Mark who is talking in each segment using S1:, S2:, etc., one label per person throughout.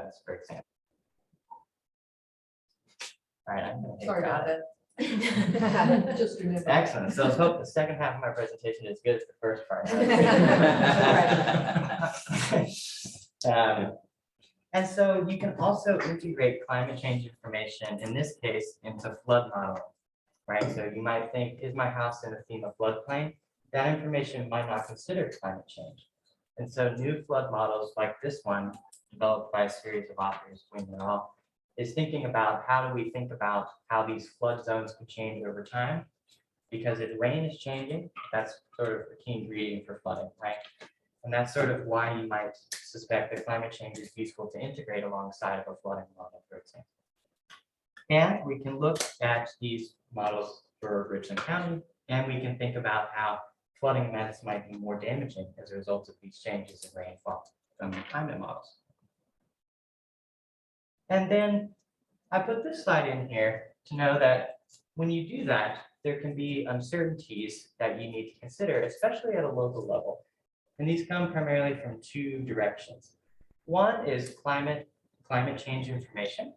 S1: That's for example. All right, I'm going to
S2: Sorry
S1: got
S2: about
S1: it.
S2: that. Just remember.
S1: Excellent. So let's hope the second half of my presentation is good as the first part. And so you can also integrate climate change information, in this case, into flood modeling, right? So you might think, is my house in a FEMA floodplain? That information might not consider climate change. And so new flood models like this one, developed by a series of authors, is thinking about how do we think about how these flood zones can change over time? Because if rain is changing, that's sort of the key ingredient for flooding, right? And that's sort of why you might suspect that climate change is useful to integrate alongside of a flooding model, for example. And we can look at these models for Richland County, and we can think about how flooding events might be more damaging as a result of these changes in rainfall from the climate models. And then I put this slide in here to know that when you do that, there can be uncertainties that you need to consider, especially at a local level. And these come primarily from two directions. One is climate change information.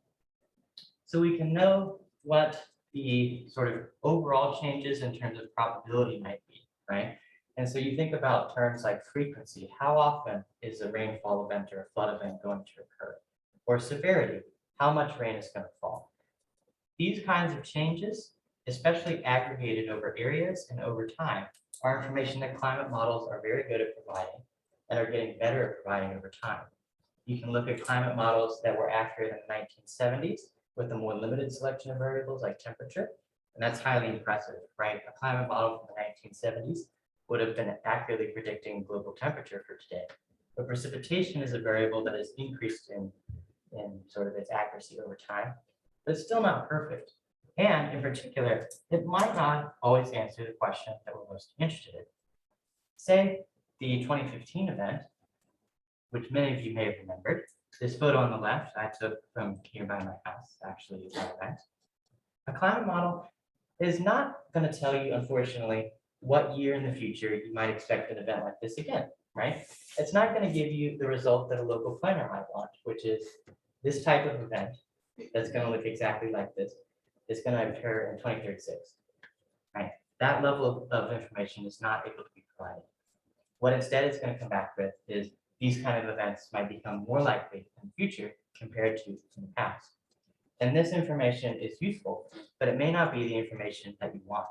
S1: So we can know what the sort of overall changes in terms of probability might be, right? And so you think about terms like frequency. How often is a rainfall event or a flood event going to occur? Or severity, how much rain is going to fall? These kinds of changes, especially aggregated over areas and over time, are information that climate models are very good at providing and are getting better at providing over time. You can look at climate models that were accurate in the 1970s with a more limited selection of variables like temperature, and that's highly impressive, right? A climate model from the 1970s would have been accurately predicting global temperature for today. But precipitation is a variable that has increased in sort of its accuracy over time, but it's still not perfect. And in particular, it might not always answer the question that we're most interested in. Say the 2015 event, which many of you may have remembered. This photo on the left, I took from nearby my house, actually, is that event. A climate model is not going to tell you, unfortunately, what year in the future you might expect an event like this again, right? It's not going to give you the result that a local planner might want, which is this type of event that's going to look exactly like this is going to occur in 2036, right? That level of information is not able to be provided. What instead it's going to come back with is these kind of events might become more likely in the future compared to in the past. And this information is useful, but it may not be the information that you want.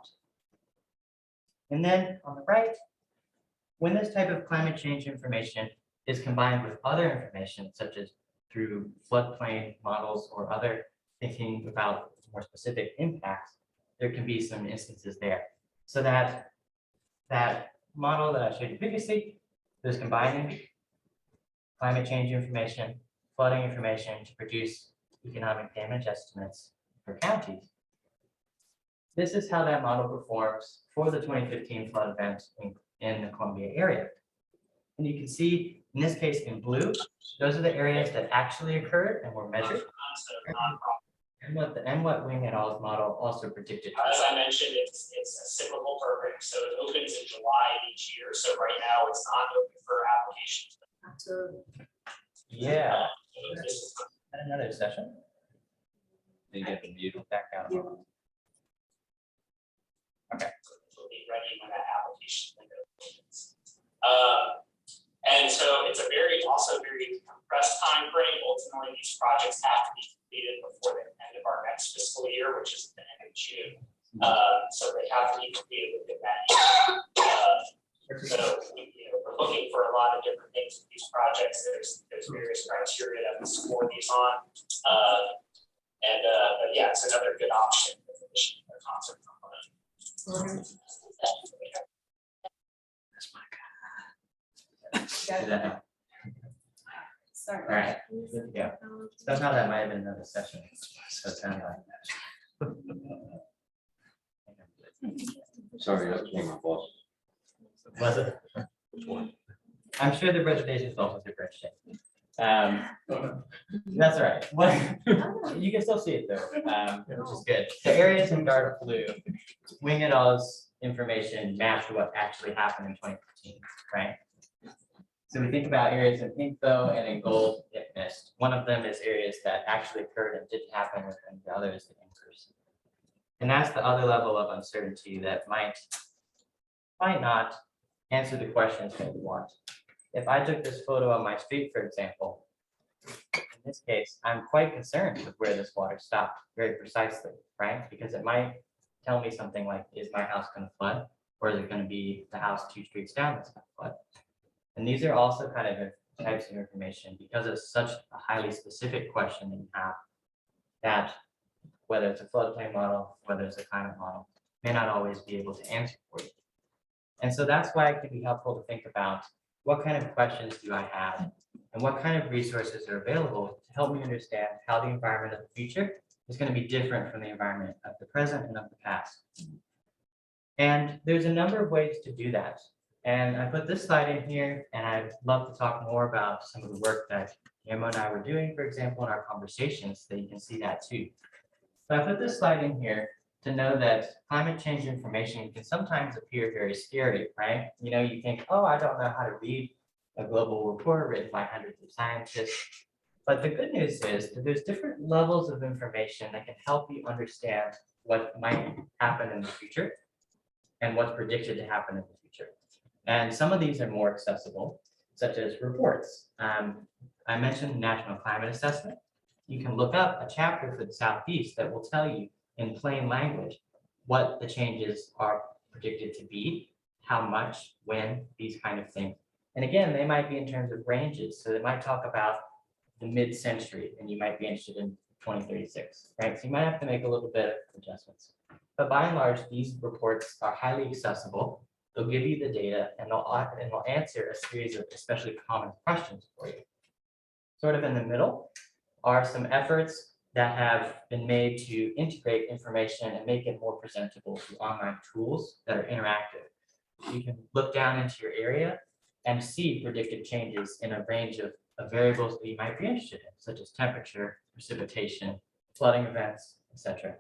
S1: And then on the right, when this type of climate change information is combined with other information, such as through floodplain models or other thinking about more specific impacts, there can be some instances there. So that model that I showed you previously is combining climate change information, flooding information to produce economic damage estimates for counties. This is how that model performs for the 2015 flood event in the Columbia area. And you can see, in this case in blue, those are the areas that actually occurred and were measured. And what Wing et al.'s model also predicted.
S3: As I mentioned, it's a cyclical program, so it opens in July each year. So right now it's not open for applications.
S1: Yeah. Another session.
S4: They get the mute.
S1: Back out.
S3: Okay. It'll be ready when that application window opens. And so it's a also very compressed time frame. Ultimately, these projects have to be completed before the end of our next fiscal year, which is the end of June. So they have to be completed within that year. So we're looking for a lot of different things with these projects. There's various criteria that we score these on. But yeah, it's another good option in addition to the concert component.
S4: That's my guy.
S2: Sorry.
S1: All right, good to go. Somehow that might have been another session. So it sounded like that.
S4: Sorry, that was one of my bosses.
S1: Was it?
S4: Which one?
S1: I'm sure the presentation is also super interesting. That's all right. Well, you can still see it though, which is good. The areas in dark blue, Wing et al.'s information matched what actually happened in 2015, right? So we think about areas in pink though and in gold get missed. One of them is areas that actually occurred and didn't happen, and the other is the inverse. And that's the other level of uncertainty that might not answer the questions that we want. If I took this photo on my street, for example, in this case, I'm quite concerned with where this water stopped very precisely, right? Because it might tell me something like, is my house going to flood? Or is it going to be the house 2 streets down that's going to flood? And these are also kind of types of information, because it's such a highly specific question that you have, that whether it's a floodplain model, whether it's a climate model, may not always be able to answer for you. And so that's why it can be helpful to think about what kind of questions do I have and what kind of resources are available to help me understand how the environment of the future is going to be different from the environment of the present and of the past. And there's a number of ways to do that. And I put this slide in here, and I'd love to talk more about some of the work that Guillermo and I were doing, for example, in our conversations, so you can see that too. But I put this slide in here to know that climate change information can sometimes appear very scary, right? You know, you think, oh, I don't know how to read a global report written by hundreds of scientists. But the good news is that there's different levels of information that can help you understand what might happen in the future and what's predicted to happen in the future. And some of these are more accessible, such as reports. I mentioned National Climate Assessment. You can look up a chapter for the Southeast that will tell you in plain language what the changes are predicted to be, how much, when, these kind of things. And again, they might be in terms of ranges. So they might talk about the mid-century, and you might be interested in 2036, right? So you might have to make a little bit of adjustments. But by and large, these reports are highly accessible. They'll give you the data, and they'll answer a series of especially common questions for you. Sort of in the middle are some efforts that have been made to integrate information and make it more presentable through online tools that are interactive. You can look down into your area and see predicted changes in a range of variables that you might be interested in, such as temperature, precipitation, flooding events, etc.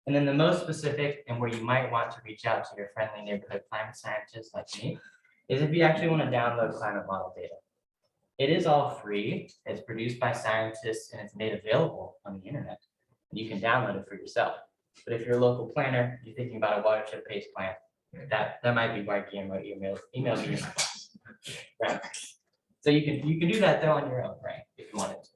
S1: And then the most specific, and where you might want to reach out to your friendly neighborhood climate scientists like me, is if you actually want to download climate model data. It is all free. It's produced by scientists and it's made available on the internet. You can download it for yourself. But if you're a local planner, you're thinking about a watershed-based plan, that might be why Guillermo emailed you. Right. So you can do that though on your own, right? If you wanted to.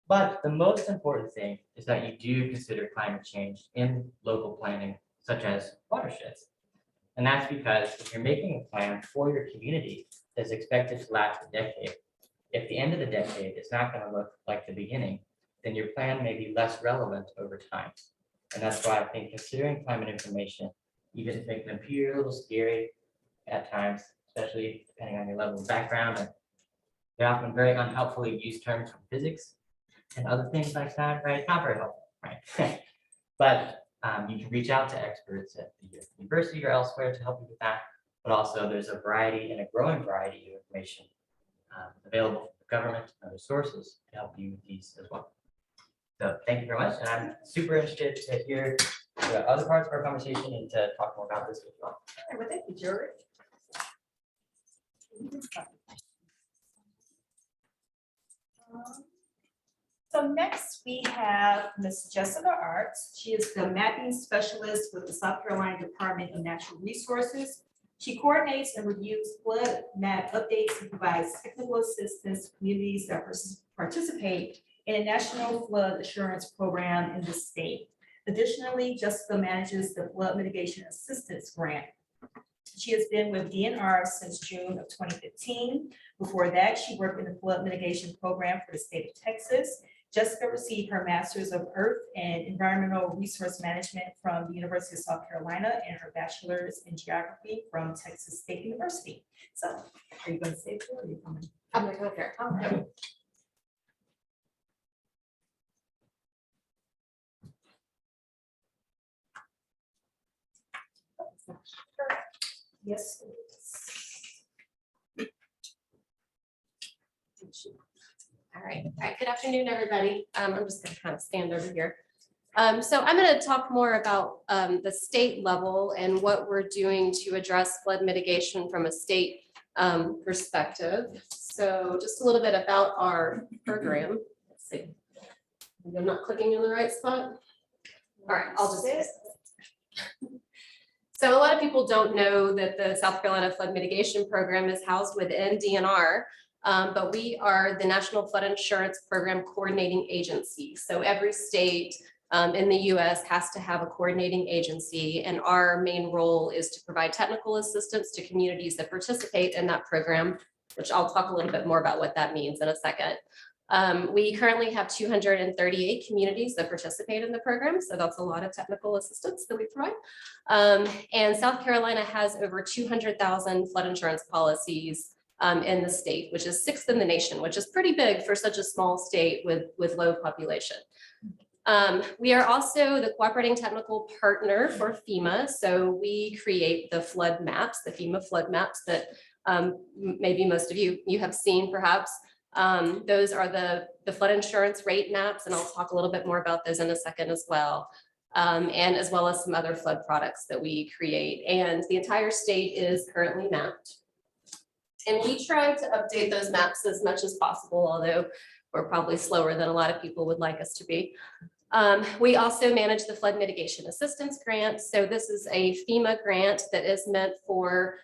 S1: But the most important thing is that you do consider climate change in local planning, such as watersheds. And that's because if you're making a plan for your community that's expected to last a decade, if the end of the decade is not going to look like the beginning, then your plan may be less relevant over time. And that's why I think considering climate information, even if it can appear a little scary at times, especially depending on your level of background, and they're often very unhelpfully used terms from physics and other things like that, right? Not very helpful, right? But you can reach out to experts at the university or elsewhere to help you with that. But also there's a variety and a growing variety of information available from the government and other sources to help you with these as well. So thank you very much. And I'm super interested to hear the other parts of our conversation and to talk more about this with you all.
S2: All right, well, thank you, Jory. So next we have Ms. Jessica Artz. She is the mapping specialist with the South Carolina Department of Natural Resources. She coordinates and reviews flood map updates and provides technical assistance to communities that participate in a national flood assurance program in the state. Additionally, Jessica manages the Flood Mitigation Assistance Grant. She has been with DNR since June of 2015. Before that, she worked in the Flood Mitigation Program for the state of Texas. Jessica received her Master's of Earth and Environmental Resource Management from the University of South Carolina and her Bachelor's in Geography from Texas State University. So, are you going to say it or are you coming?
S5: I'm gonna go there.
S2: All right. Yes.
S5: All right. Good afternoon, everybody. I'm just gonna kind of stand over here. So I'm gonna talk more about the state level and what we're doing to address flood mitigation from a state perspective. So just a little bit about our program. Let's see. I'm not clicking in the right spot. All right, I'll just. So a lot of people don't know that the South Carolina Flood Mitigation Program is housed within DNR, but we are the National Flood Insurance Program Coordinating Agency. So every state in the US has to have a coordinating agency, and our main role is to provide technical assistance to communities that participate in that program, which I'll talk a little bit more about what that means in a second. We currently have 238 communities that participate in the program, so that's a lot of technical assistance that we provide. And South Carolina has over 200,000 flood insurance policies in the state, which is 6th in the nation, which is pretty big for such a small state with low population. We are also the cooperating technical partner for FEMA, so we create the flood maps, the FEMA flood maps that maybe most of you have seen perhaps. Those are the flood insurance rate maps, and I'll talk a little bit more about those in a second as well. And as well as some other flood products that we create. And the entire state is currently mapped. And we try to update those maps as much as possible, although we're probably slower than a lot of people would like us to be. We also manage the Flood Mitigation Assistance Grant. So this is a FEMA grant that is meant for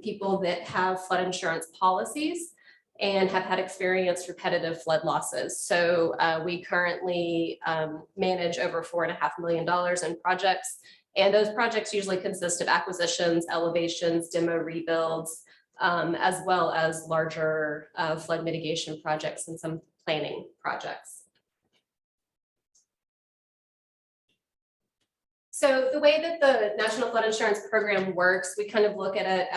S5: people that have flood insurance policies and have had experienced repetitive flood losses. So we currently manage over $4.5 million in projects. And those projects usually consist of acquisitions, elevations, demo rebuilds, as well as larger flood mitigation projects and some planning projects. So the way that the National Flood Insurance Program works, we kind of look at it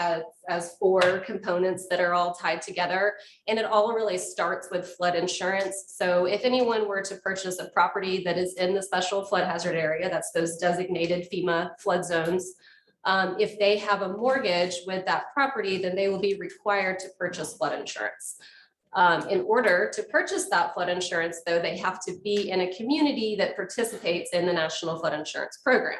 S5: as 4 components that are all tied together, and it all really starts with flood insurance. So if anyone were to purchase a property that is in the special flood hazard area, that's those designated FEMA flood zones, if they have a mortgage with that property, then they will be required to purchase flood insurance. In order to purchase that flood insurance, though, they have to be in a community that participates in the National Flood Insurance Program.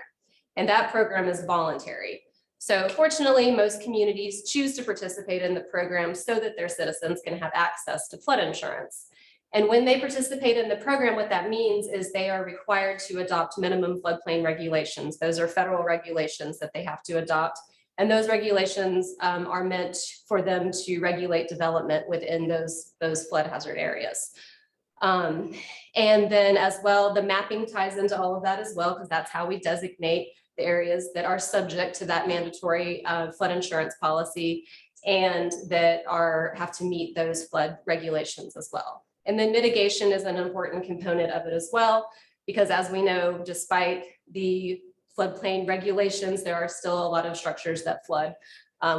S5: And that program is voluntary. So fortunately, most communities choose to participate in the program so that their citizens can have access to flood insurance. And when they participate in the program, what that means is they are required to adopt minimum floodplain regulations. Those are federal regulations that they have to adopt. And those regulations are meant for them to regulate development within those flood hazard areas. And then as well, the mapping ties into all of that as well, because that's how we designate the areas that are subject to that mandatory flood insurance policy and that have to meet those flood regulations as well. And then mitigation is an important component of it as well, because as we know, despite the floodplain regulations, there are still a lot of structures that flood.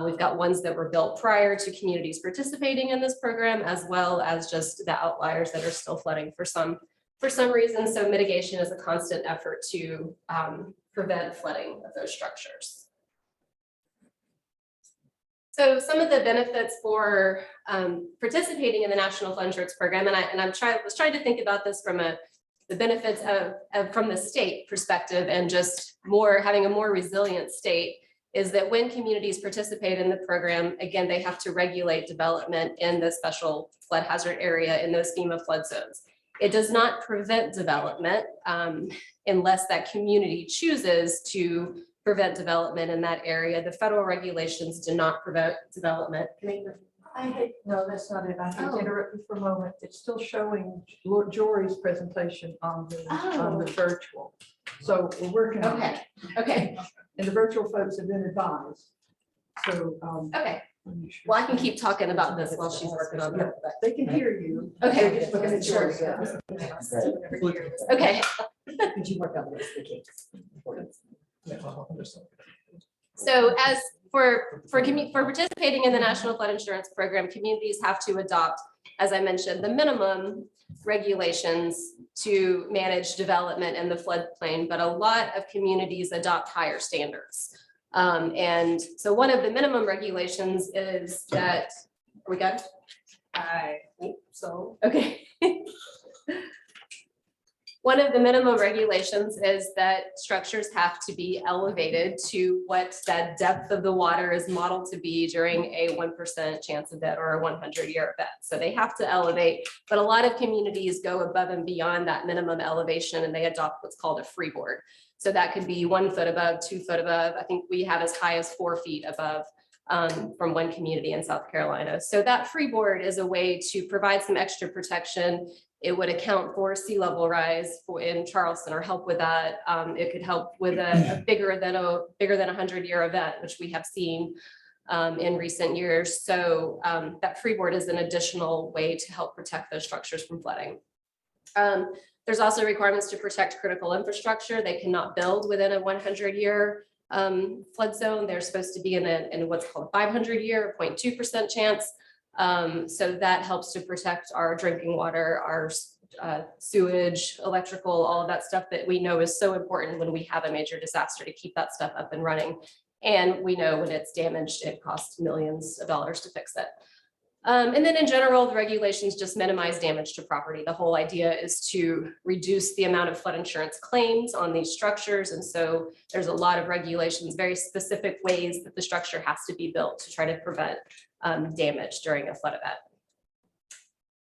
S5: We've got ones that were built prior to communities participating in this program, as well as just the outliers that are still flooding for some reason. So mitigation is a constant effort to prevent flooding of those structures. So some of the benefits for participating in the National Flood Insurance Program, and I was trying to think about this from the benefits from the state perspective and just having a more resilient state, is that when communities participate in the program, again, they have to regulate development in the special flood hazard area in those FEMA flood zones. It does not prevent development unless that community chooses to prevent development in that area. The federal regulations do not prevent development.
S6: No, that's not it. I hate
S5: Oh.
S6: to interrupt you for a moment. It's still showing Jory's presentation on the virtual. So we're working on it.
S5: Okay,
S6: And the virtual folks have been advised. So.
S5: okay. Well, I can keep talking about this while she's working on it.
S6: They can hear you.
S5: Okay.
S6: They're just looking at
S5: Sure.
S6: yours.
S5: Okay.
S7: Did you work on this, the cakes?
S5: So as for participating in the National Flood Insurance Program, communities have to adopt, as I mentioned, the minimum regulations to manage development in the floodplain, but a lot of communities adopt higher standards. And so one of the minimum regulations is that, are we good? I think so. Okay. One of the minimum regulations is that structures have to be elevated to what that depth of the water is modeled to be during a 1% chance event or a 100-year event. So they have to elevate, but a lot of communities go above and beyond that minimum elevation and they adopt what's called a freeboard. So that could be 1 foot above, 2 foot above. I think we have as high as 4 feet above from one community in South Carolina. So that freeboard is a way to provide some extra protection. It would account for sea level rise in Charleston or help with that. It could help with a bigger than 100-year event, which we have seen in recent years. So that freeboard is an additional way to help protect those structures from flooding. There's also requirements to protect critical infrastructure. They cannot build within a 100-year flood zone. They're supposed to be in what's called 500-year, 0.2% chance. So that helps to protect our drinking water, our sewage, electrical, all of that stuff that we know is so important when we have a major disaster to keep that stuff up and running. And we know when it's damaged, it costs millions of dollars to fix it. And then in general, the regulations just minimize damage to property. The whole idea is to reduce the amount of flood insurance claims on these structures. And so there's a lot of regulations, very specific ways that the structure has to be built to try to prevent damage during a flood event.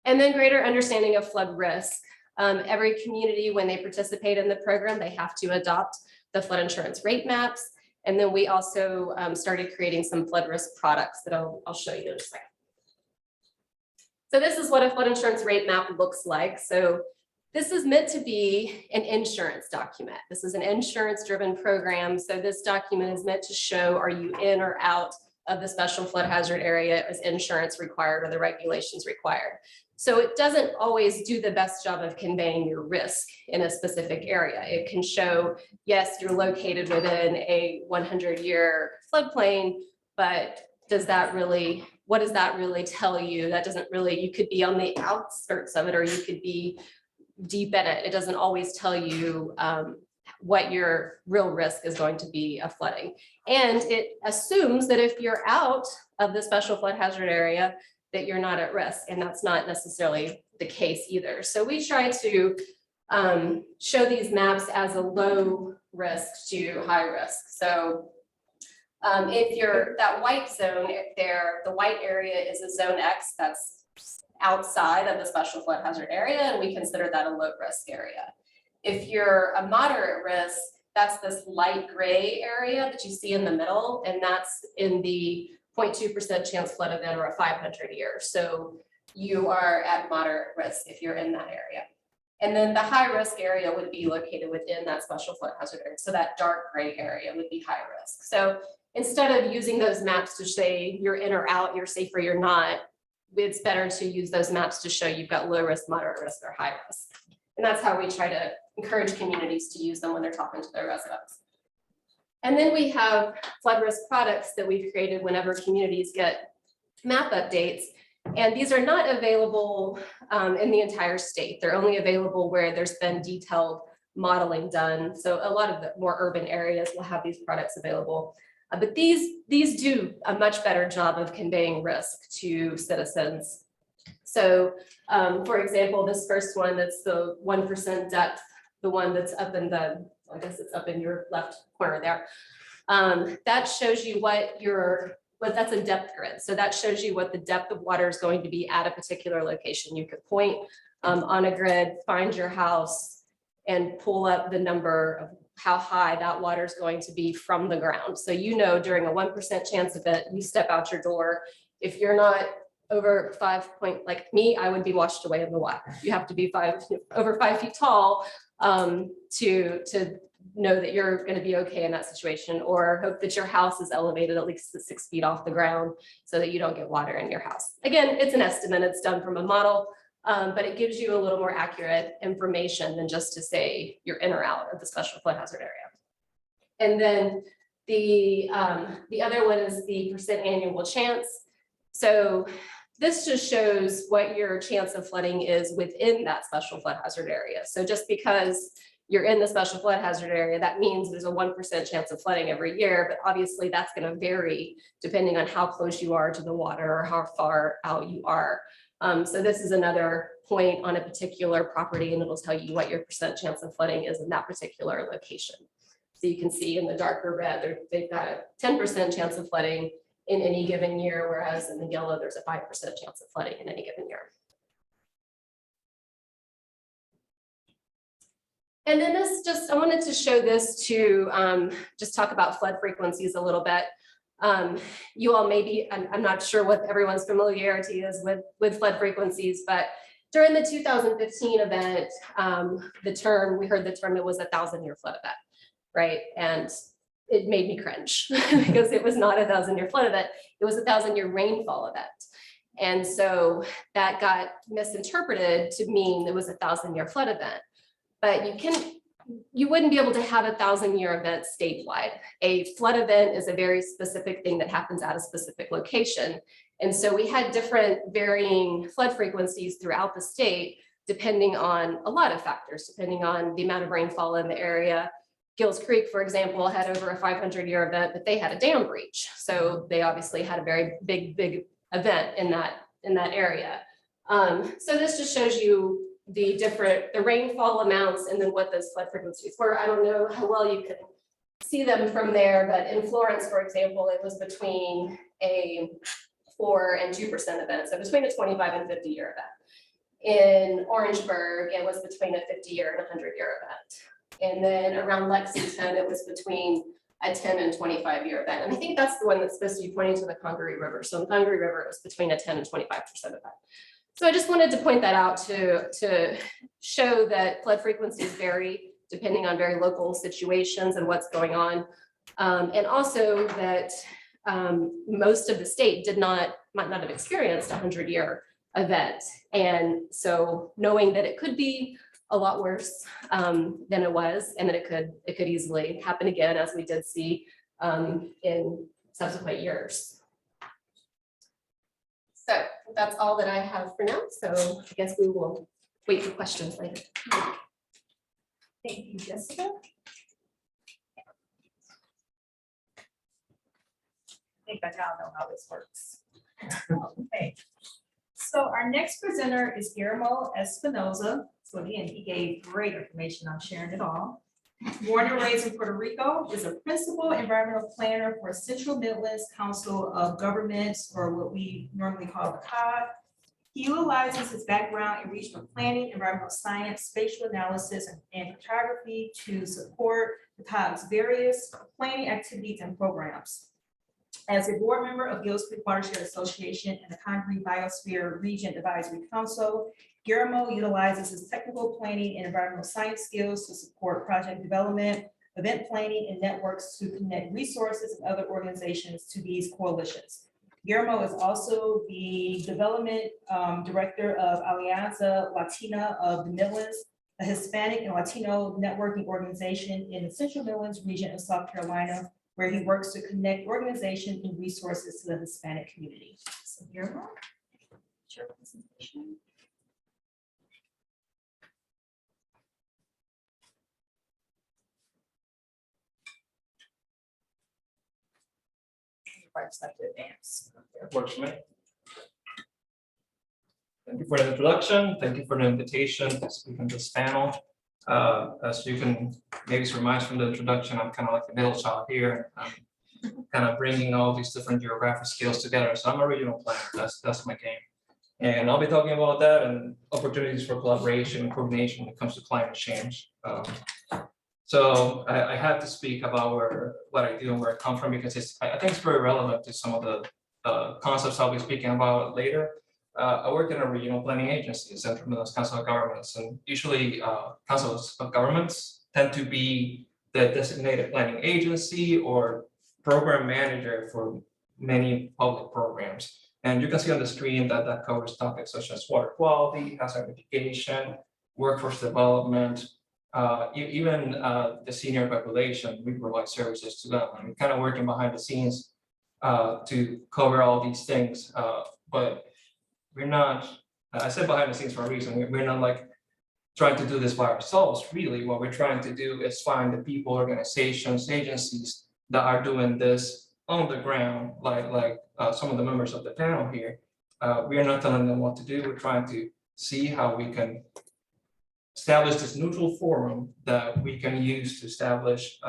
S5: And then greater understanding of flood risk. Every community, when they participate in the program, they have to adopt the flood insurance rate maps. And then we also started creating some flood risk products that I'll show you in a second. So this is what a flood insurance rate map looks like. So this is meant to be an insurance document. This is an insurance-driven program. So this document is meant to show, are you in or out of the special flood hazard area? Is insurance required or the regulations required? So it doesn't always do the best job of conveying your risk in a specific area. It can show, yes, you're located within a 100-year floodplain, but what does that really tell you? That doesn't really, you could be on the outskirts of it or you could be deep in it. It doesn't always tell you what your real risk is going to be of flooding. And it assumes that if you're out of the special flood hazard area, that you're not at risk. And that's not necessarily the case either. So we try to show these maps as a low risk to high risk. So if you're that white zone, the white area is a zone X that's outside of the special flood hazard area, and we consider that a low risk area. If you're a moderate risk, that's this light gray area that you see in the middle, and that's in the 0.2% chance flood event or a 500-year. So you are at moderate risk if you're in that area. And then the high risk area would be located within that special flood hazard area. So that dark gray area would be high risk. So instead of using those maps to say you're in or out, you're safe or you're not, it's better to use those maps to show you've got low risk, moderate risk, or high risk. And that's how we try to encourage communities to use them when they're talking to their residents. And then we have flood risk products that we've created whenever communities get map updates. And these are not available in the entire state. They're only available where there's been detailed modeling done. So a lot of the more urban areas will have these products available. But these do a much better job of conveying risk to citizens. So for example, this first one, that's the 1% depth, the one that's up in the, I guess it's up in your left corner there. That shows you that's a depth grid. So that shows you what the depth of water is going to be at a particular location. You could point on a grid, find your house, and pull up the number of how high that water is going to be from the ground. So you know during a 1% chance event, you step out your door. If you're not over 5 point, like me, I would be washed away in the water. You have to be over 5 feet tall to know that you're going to be okay in that situation, or hope that your house is elevated at least 6 feet off the ground so that you don't get water in your house. Again, it's an estimate, it's done from a model, but it gives you a little more accurate information than just to say you're in or out of the special flood hazard area. And then the other one is the percent annual chance. So this just shows what your chance of flooding is within that special flood hazard area. So just because you're in the special flood hazard area, that means there's a 1% chance of flooding every year, but obviously that's going to vary depending on how close you are to the water or how far out you are So this is another point on a particular property, and it'll tell you what your percent chance of flooding is in that particular location. So you can see in the darker red, they've got a 10% chance of flooding in any given year, whereas in the yellow, there's a 5% chance of flooding in any given year. And then I wanted to show this to just talk about flood frequencies a little bit. You all maybe, I'm not sure what everyone's familiarity is with flood frequencies, but during the 2015 event, we heard the term, it was a 1,000-year flood event, right? And it made me cringe because it was not a 1,000-year flood event, it was a 1,000-year rainfall event. And so that got misinterpreted to mean it was a 1,000-year flood event. But you wouldn't be able to have a 1,000-year event statewide. A flood event is a very specific thing that happens at a specific location. And so we had different varying flood frequencies throughout the state, depending on a lot of factors, depending on the amount of rainfall in the area. Gills Creek, for example, had over a 500-year event, but they had a dam breach. So they obviously had a very big event in that area. So this just shows you the rainfall amounts and then what those flood frequencies were. I don't know how well you can see them from there, but in Florence, for example, it was between a 4 and 2% event. So between a 25 and 50-year event. In Orangeburg, it was between a 50-year and 100-year event. And then around Lexington, it was between a 10 and 25-year event. And I think that's the one that's supposed to be pointing to the Congaree River. So in Congaree River, it was between a 10 and 25% event. So I just wanted to point that out to show that flood frequencies vary depending on very local situations and what's going on. And also that most of the state might not have experienced a 100-year event. And so knowing that it could be a lot worse than it was, and that it could easily happen again, as we did see in subsequent years. So that's all that I have for now. So I guess we will wait for questions later.
S2: Thank you, Jessica. I think I now know how this works. Okay. So our next presenter is Guillermo Espinosa. So again, he gave great information. I'm sharing it all. Born and raised in Puerto Rico, is a principal environmental planner for Central Midlands Council of Governments, or what we normally call the COG. He utilizes his background in regional planning, environmental science, spatial analysis, and photography to support the COG's various planning activities and programs. As a board member of Gills Creek Watershed Association and the Congaree Biosphere Region Advisory Council, Guillermo utilizes his technical planning and environmental science skills to support project development, event planning, and networks to connect resources and other organizations to these coalitions. Guillermo is also the development director of Alianza Latina of the Midlands, a Hispanic and Latino networking organization in the Central Midlands region of South Carolina, where he works to connect organizations and resources to the Hispanic community. So Guillermo, your presentation.
S8: Works for me. Thank you for the introduction. Thank you for the invitation to speak on this panel. As you can maybe surmise from the introduction, I'm kind of like the middle child here. I'm kind of bringing all these different geographic skills together. So I'm a regional planner. That's my game. And I'll be talking about that and opportunities for collaboration and coordination when it comes to climate change. So I have to speak about what I do and where I come from, because I think it's very relevant to some of the concepts I'll be speaking about later. I work in a regional planning agency, Central Midlands Council of Governments, and usually councils of governments tend to be the designated planning agency or program manager for many public programs. And you can see on the screen that covers topics such as water quality, hazard mitigation, workforce development, even the senior population. We provide services to them. I'm kind of working behind the scenes to cover all these things, but we're not, I said behind the scenes for a reason. We're not like trying to do this by ourselves, really. What we're trying to do is find the people, organizations, agencies that are doing this on the ground, like some of the members of the panel here, we are not telling them what to do. We're trying to see how we can establish this neutral forum that we can use to establish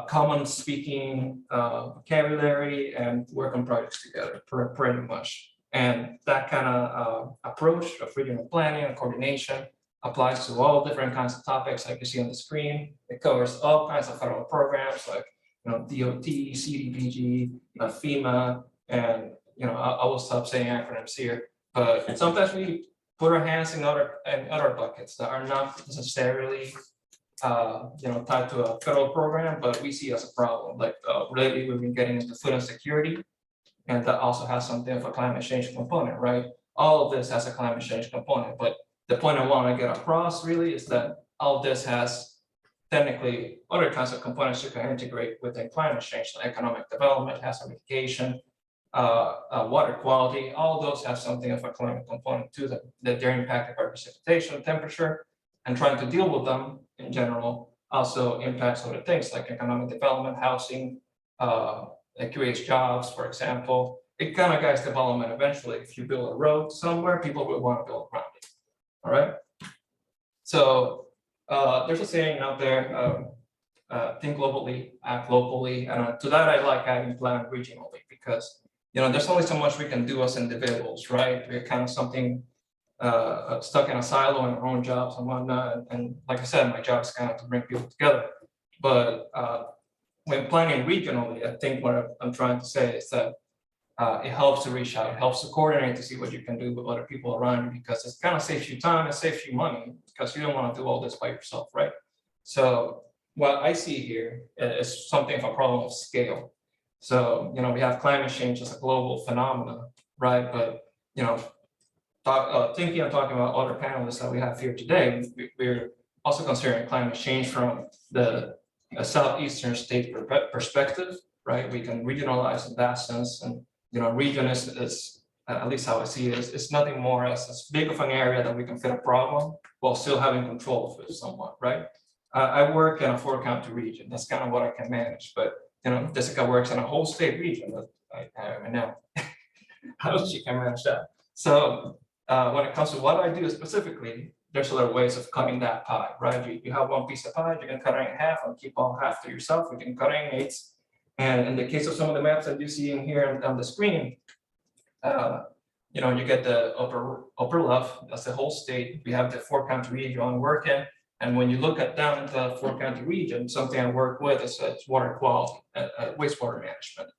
S8: common speaking vocabulary and work on projects together, pretty much. And that kind of approach of regional planning and coordination applies to all different kinds of topics like you see on the screen. It covers all kinds of federal programs like DOT, CDBG, FEMA, and I will stop saying acronyms here. But sometimes we put our hands in other buckets that are not necessarily tied to a federal program, but we see as a problem. Like lately, we've been getting into food insecurity, and that also has something of a climate change component, right? All of this has a climate change component, but the point I want to get across really is that all of this has technically other kinds of components you can integrate within climate change, like economic development, hazard mitigation, water quality. All of those have something of a climate component to them, that they're impacted by precipitation, temperature, and trying to deal with them in general also impacts other things like economic development, housing, it creates jobs, for example. It kind of guides development eventually. If you build a road somewhere, people will want to build around it. All right. So there's a saying out there, think globally, act locally. And to that, I like adding plan regionally because, there's only so much we can do as individuals, right? We're kind of something stuck in a silo in our own jobs and whatnot. And like I said, my job is kind of to bring people together. But when planning regionally, I think what I'm trying to say is that it helps to reach out, it helps to coordinate to see what you can do with other people around you because it kind of saves you time, it saves you money because you don't want to do all this by yourself, right? So what I see here is something of a problem of scale. So, we have climate change as a global phenomenon, right? But, thinking and talking about other panelists that we have here today, we're also considering climate change from a southeastern state perspective, right? We can regionalize in that sense, and region is at least how I see it, it's nothing more as big of an area that we can fit a problem while still having control of it somewhat, right? I work in a 4-county region. That's kind of what I can manage, but Jessica works in a whole state region. I know how she can manage that. So when it comes to what I do specifically, there's other ways of cutting that pie, right? You have one piece of pie, you can cut it in half and keep all half to yourself. You can cut it in 8s. And in the case of some of the maps that you see in here on the screen, you get the upper left, that's the whole state. We have the 4-county region I'm working. And when you look at down the 4-county region, something I work with is water quality, wastewater management.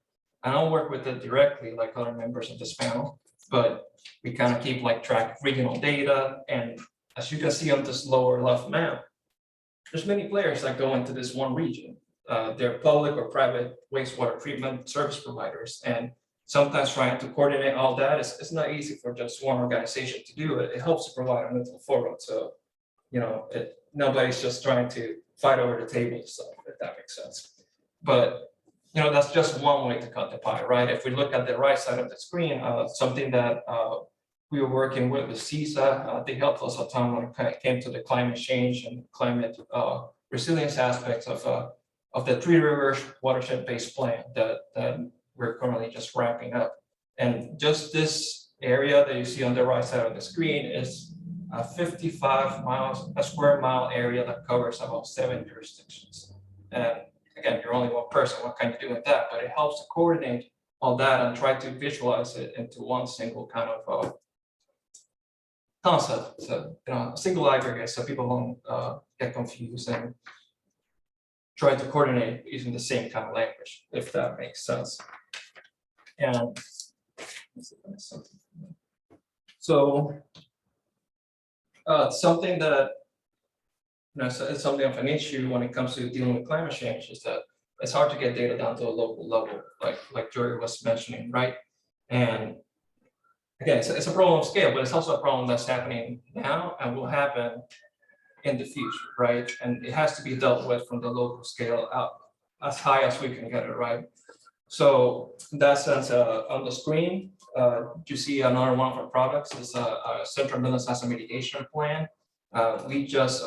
S8: I don't work with it directly like other members of this panel, but we kind of keep track of regional data. And as you can see on this lower left map, there's many players that go into this one region. They're public or private wastewater treatment service providers. And sometimes trying to coordinate all that it's not easy for just one organization to do it. It helps to provide a neutral forum. So, nobody's just trying to fight over the table stuff, if that makes sense. But, that's just one way to cut the pie, right? If we look at the right side of the screen, something that we were working with CISA, they helped us a ton when it came to the climate change and climate resilience aspects of the Three Rivers watershed-based plan that we're currently just wrapping up. And just this area that you see on the right side of the screen is a 55 square mile area that covers about 7 jurisdictions. And again, you're only one person, what can you do with that? But it helps to coordinate all that and try to visualize it into one single kind of concept. So, a single aggregate so people don't get confused and try to coordinate using the same kind of language, if that makes sense. And so something that it's something of an issue when it comes to dealing with climate change is that it's hard to get data down to a local level, like Jory was mentioning, right? And again, it's a problem of scale, but it's also a problem that's happening now and will happen in the future, right? And it has to be dealt with from the local scale out as high as we can get it, right? So in that sense, on the screen, you see another one of our products is a Central Midlands Hazard Mitigation Plan. We just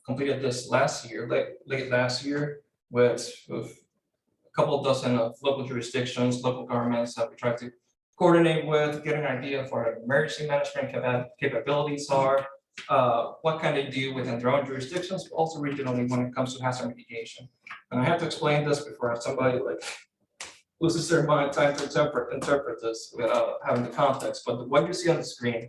S8: completed this last year, late last year, with a couple dozen of local jurisdictions, local governments that we tried to coordinate with, get an idea of what emergency management capabilities are, what can they do within their own jurisdictions, but also regionally when it comes to hazard mitigation. And I have to explain this before somebody like loses their mind trying to interpret this without having the context. But what you see on the screen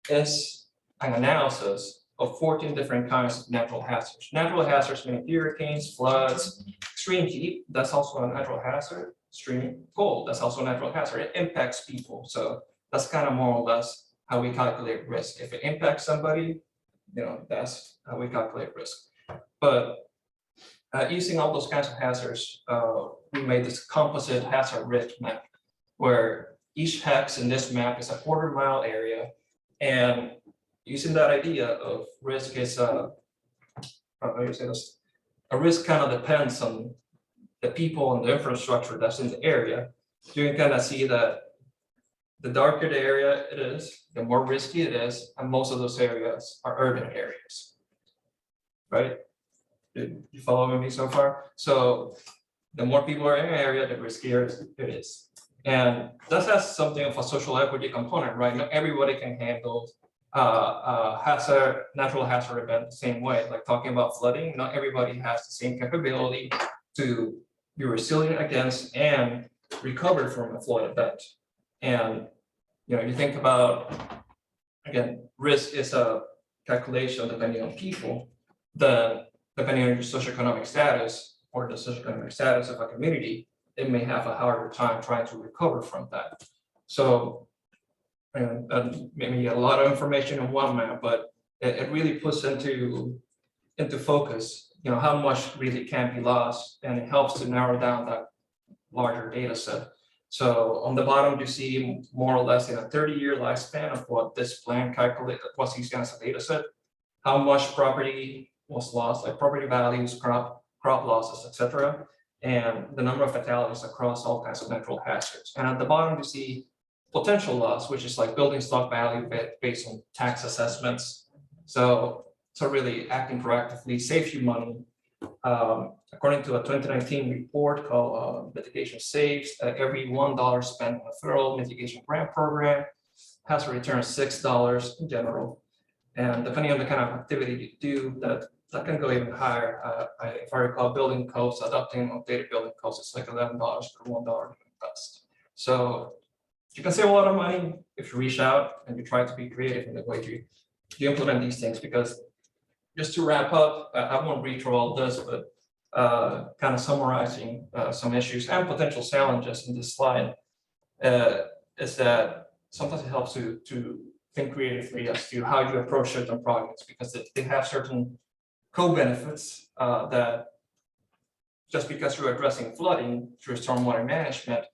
S8: is an analysis of 14 different kinds of natural hazards. Natural hazards meaning hurricanes, floods, extreme heat, that's also a natural hazard. Extreme cold, that's also a natural hazard. It impacts people. So that's kind of more or less how we calculate risk. If it impacts somebody, that's how we calculate risk. But using all those kinds of hazards, we made this composite hazard risk map where each hex in this map is a quarter-mile area. And using that idea of risk is, how do you say this? A risk kind of depends on the people and the infrastructure that's in the area. You can kind of see that the darker the area it is, the more risky it is, and most of those areas are urban areas, right? You following me so far? So the more people are in an area, the riskier it is. And that has something of a social equity component, right? Not everybody can handle natural hazard event the same way. Like talking about flooding, not everybody has the same capability to be resilient against and recover from a flood event. And you think about, again, risk is a calculation depending on people, then depending on your socioeconomic status or the socioeconomic status of a community, it may have a harder time trying to recover from that. So, and maybe a lot of information in one map, but it really puts into focus, how much really can be lost, and it helps to narrow down that larger data set. So on the bottom, you see more or less in a 30-year lifespan of what this plan calculated, what's used as a data set, how much property was lost, like property values, crop losses, etc., and the number of fatalities across all kinds of natural hazards. And at the bottom, you see potential loss, which is like building stock value based on tax assessments. So really acting proactively saves you money. According to a 2019 report called Mitigation Saves, every $1 spent on a federal mitigation grant program has a return of $6 in general. And depending on the kind of activity you do, that can go even higher. If I recall, building codes, adopting updated building codes, it's like $11 per $1 invest. So you can save a lot of money if you reach out and you try to be creative in the way you implement these things. Because just to wrap up, I won't read through all this, but kind of summarizing some issues and potential challenges in this slide is that sometimes it helps to think creatively as to how you approach certain projects, because they have certain co-benefits that just because you're addressing flooding through stormwater management,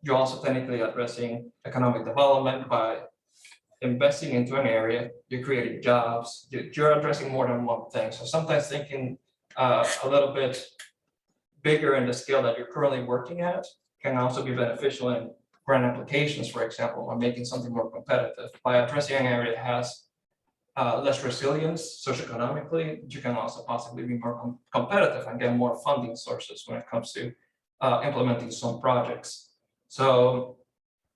S8: you're also technically addressing economic development by investing into an area, you're creating jobs, you're addressing more than one thing. So sometimes thinking a little bit bigger in the scale that you're currently working at can also be beneficial in grant applications, for example, or making something more competitive. By addressing an area that has less resilience socioeconomically, you can also possibly be more competitive and get more funding sources when it comes to implementing some projects. So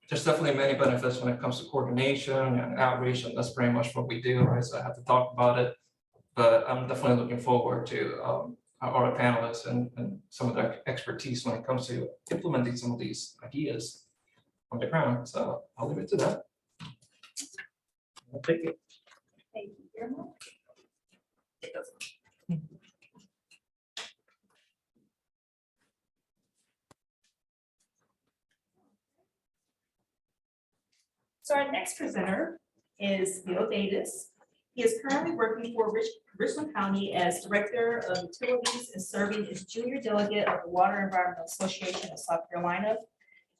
S8: there's definitely many benefits when it comes to coordination and outreach, and that's pretty much what we do, right? So I have to talk about it, but I'm definitely looking forward to our panelists and some of their expertise when it comes to implementing some of these ideas on the ground. So I'll leave it to that. I'll take it.
S2: Thank you, Guillermo. So our next presenter is Bill Davis. He is currently working for Richland County as Director of Utilities and serving as Junior Delegate of the Water Environmental Association of South Carolina.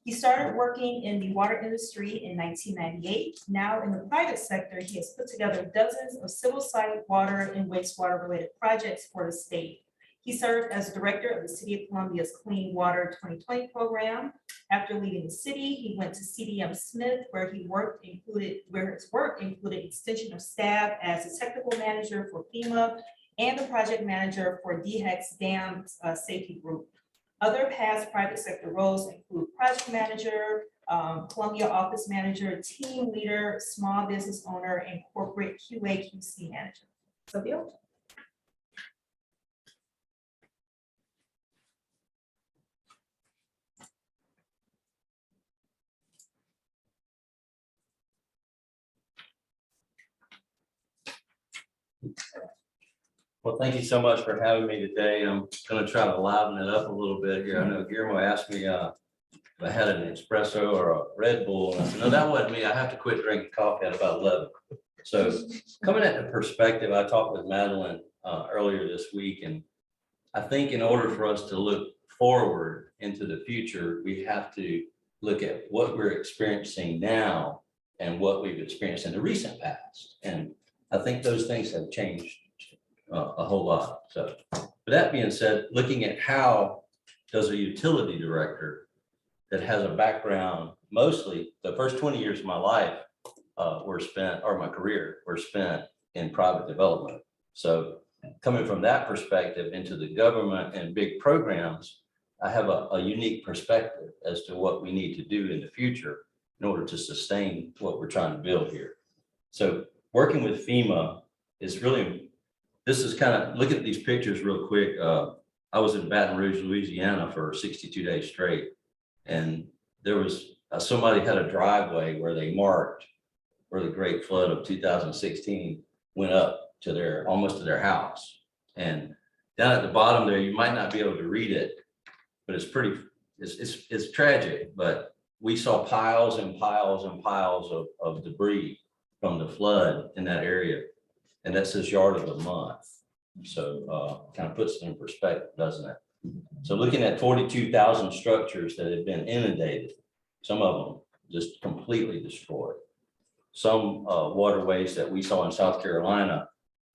S2: He started working in the water industry in 1998. Now in the private sector, he has put together dozens of civil site water and wastewater related projects for the state. He served as Director of the City of Columbia's Clean Water 2020 program. After leaving the city, he went to CDM Smith, where his work included extension of staff as a technical manager for FEMA and the project manager for DHEC's Dam Safety Group. Other past private sector roles include project manager Columbia Office Manager, Team Leader, Small Business Owner, and Corporate QA/QC Manager. Sylvia?
S4: Well, thank you so much for having me today. I'm gonna try to liven it up a little bit here. I know Guillermo asked me if I had an espresso or a Red Bull. And I said, no, that wasn't me. I have to quit drinking coffee at about 11. So coming at the perspective, I talked with Madeline earlier this week, and I think in order for us to look forward into the future, we have to look at what we're experiencing now and what we've experienced in the recent past. And I think those things have changed a whole lot. So with that being said, looking at how does a utility director that has a background, mostly the first 20 years of my life were spent, or my career were spent in private development. So coming from that perspective into the government and big programs, I have a unique perspective as to what we need to do in the future in order to sustain what we're trying to build here. So working with FEMA is really, this is kind of, look at these pictures real quick. I was in Baton Rouge, Louisiana for 62 days straight. And there was, somebody had a driveway where they marked where the Great Flood of 2016 went up to their, almost to their house. And down at the bottom there, you might not be able to read it, but it's pretty, it's tragic, but we saw piles and piles and piles of debris from the flood in that area. And that says yard of the month. So kind of puts it in perspective, doesn't it? So looking at 42,000 structures that had been inundated, some of them just completely destroyed. Some waterways that we saw in South Carolina,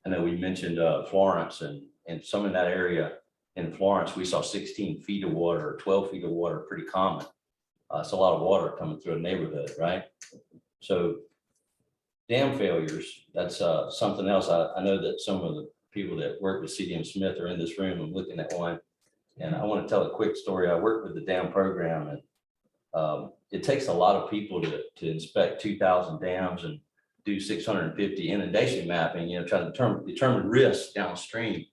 S4: I know we mentioned Florence, and some in that area in Florence, we saw 16 feet of water, 12 feet of water, pretty common. It's a lot of water coming through a neighborhood, right? So dam failures, that's something else. I know that some of the people that work with CDM Smith are in this room. I'm looking at one. And I want to tell a quick story. I work with the dam program, and it takes a lot of people to inspect 2,000 dams and do 650 inundation mapping, you know, try to determine risk downstream.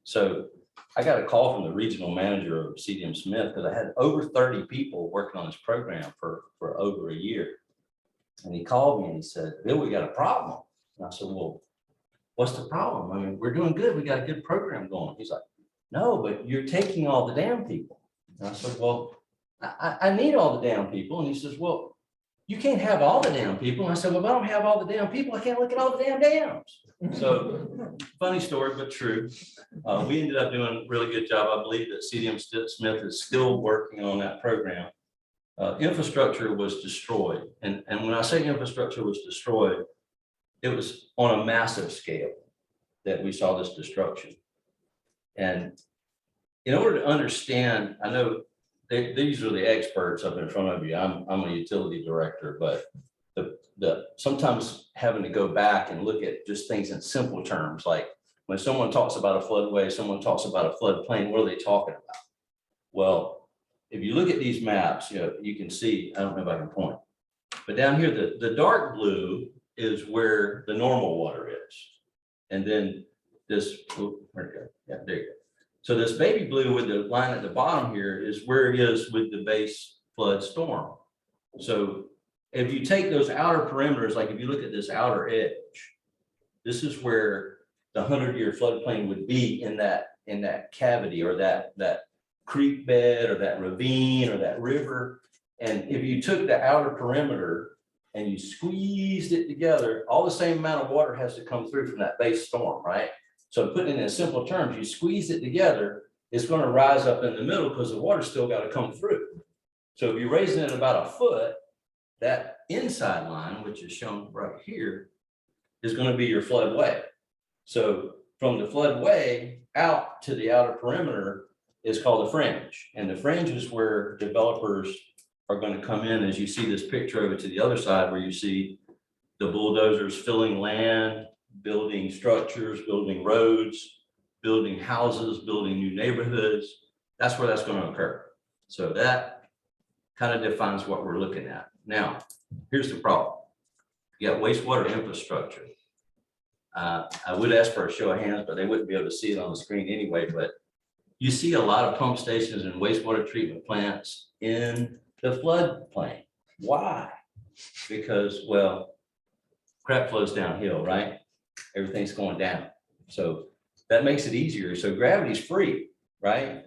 S4: So I got a call from the regional manager of CDM Smith because I had over 30 people working on this program for over a year. And he called me and he said, Bill, we got a problem. And I said, well, what's the problem? I mean, we're doing good. We got a good program going. He's like, no, but you're taking all the damn people. And I said, well, I need all the damn people. And he says, well, you can't have all the damn people. And I said, well, if I don't have all the damn people, I can't look at all the damn dams. So funny story, but true. We ended up doing a really good job. I believe that CDM Smith is still working on that program. Infrastructure was destroyed. And when I say infrastructure was destroyed, it was on a massive scale that we saw this destruction. And in order to understand, I know these are the experts up in front of you. I'm a utility director, but the sometimes having to go back and look at just things in simple terms, like when someone talks about a floodway, someone talks about a floodplain, what are they talking about? Well, if you look at these maps, you know, you can see, I don't know if I can point, but down here, the dark blue is where the normal water is. And then this, where'd it go? Yeah, there you go. So this baby blue with the line at the bottom here is where it is with the base flood storm. So if you take those outer perimeters, like if you look at this outer edge, this is where the 100-year floodplain would be in that cavity, or that creek bed, or that ravine, or that river. And if you took the outer perimeter and you squeezed it together, all the same amount of water has to come through from that base storm, right? So putting it in simple terms, you squeeze it together, it's going to rise up in the middle because the water's still got to come through. So if you're raising it about a foot, that inside line, which is shown right here, is going to be your floodway. So from the floodway out to the outer perimeter is called the fringe. And the fringe is where developers are going to come in, as you see this picture over to the other side, where you see the bulldozers filling land, building structures, building roads, building houses, building new neighborhoods. That's where that's going to occur. So that kind of defines what we're looking at. Now, here's the problem. You got wastewater infrastructure. I would ask for a show of hands, but they wouldn't be able to see it on the screen anyway, but you see a lot of pump stations and wastewater treatment plants in the floodplain. Why? Because, well, crap flows downhill, right? Everything's going down. So that makes it easier. So gravity's free, right?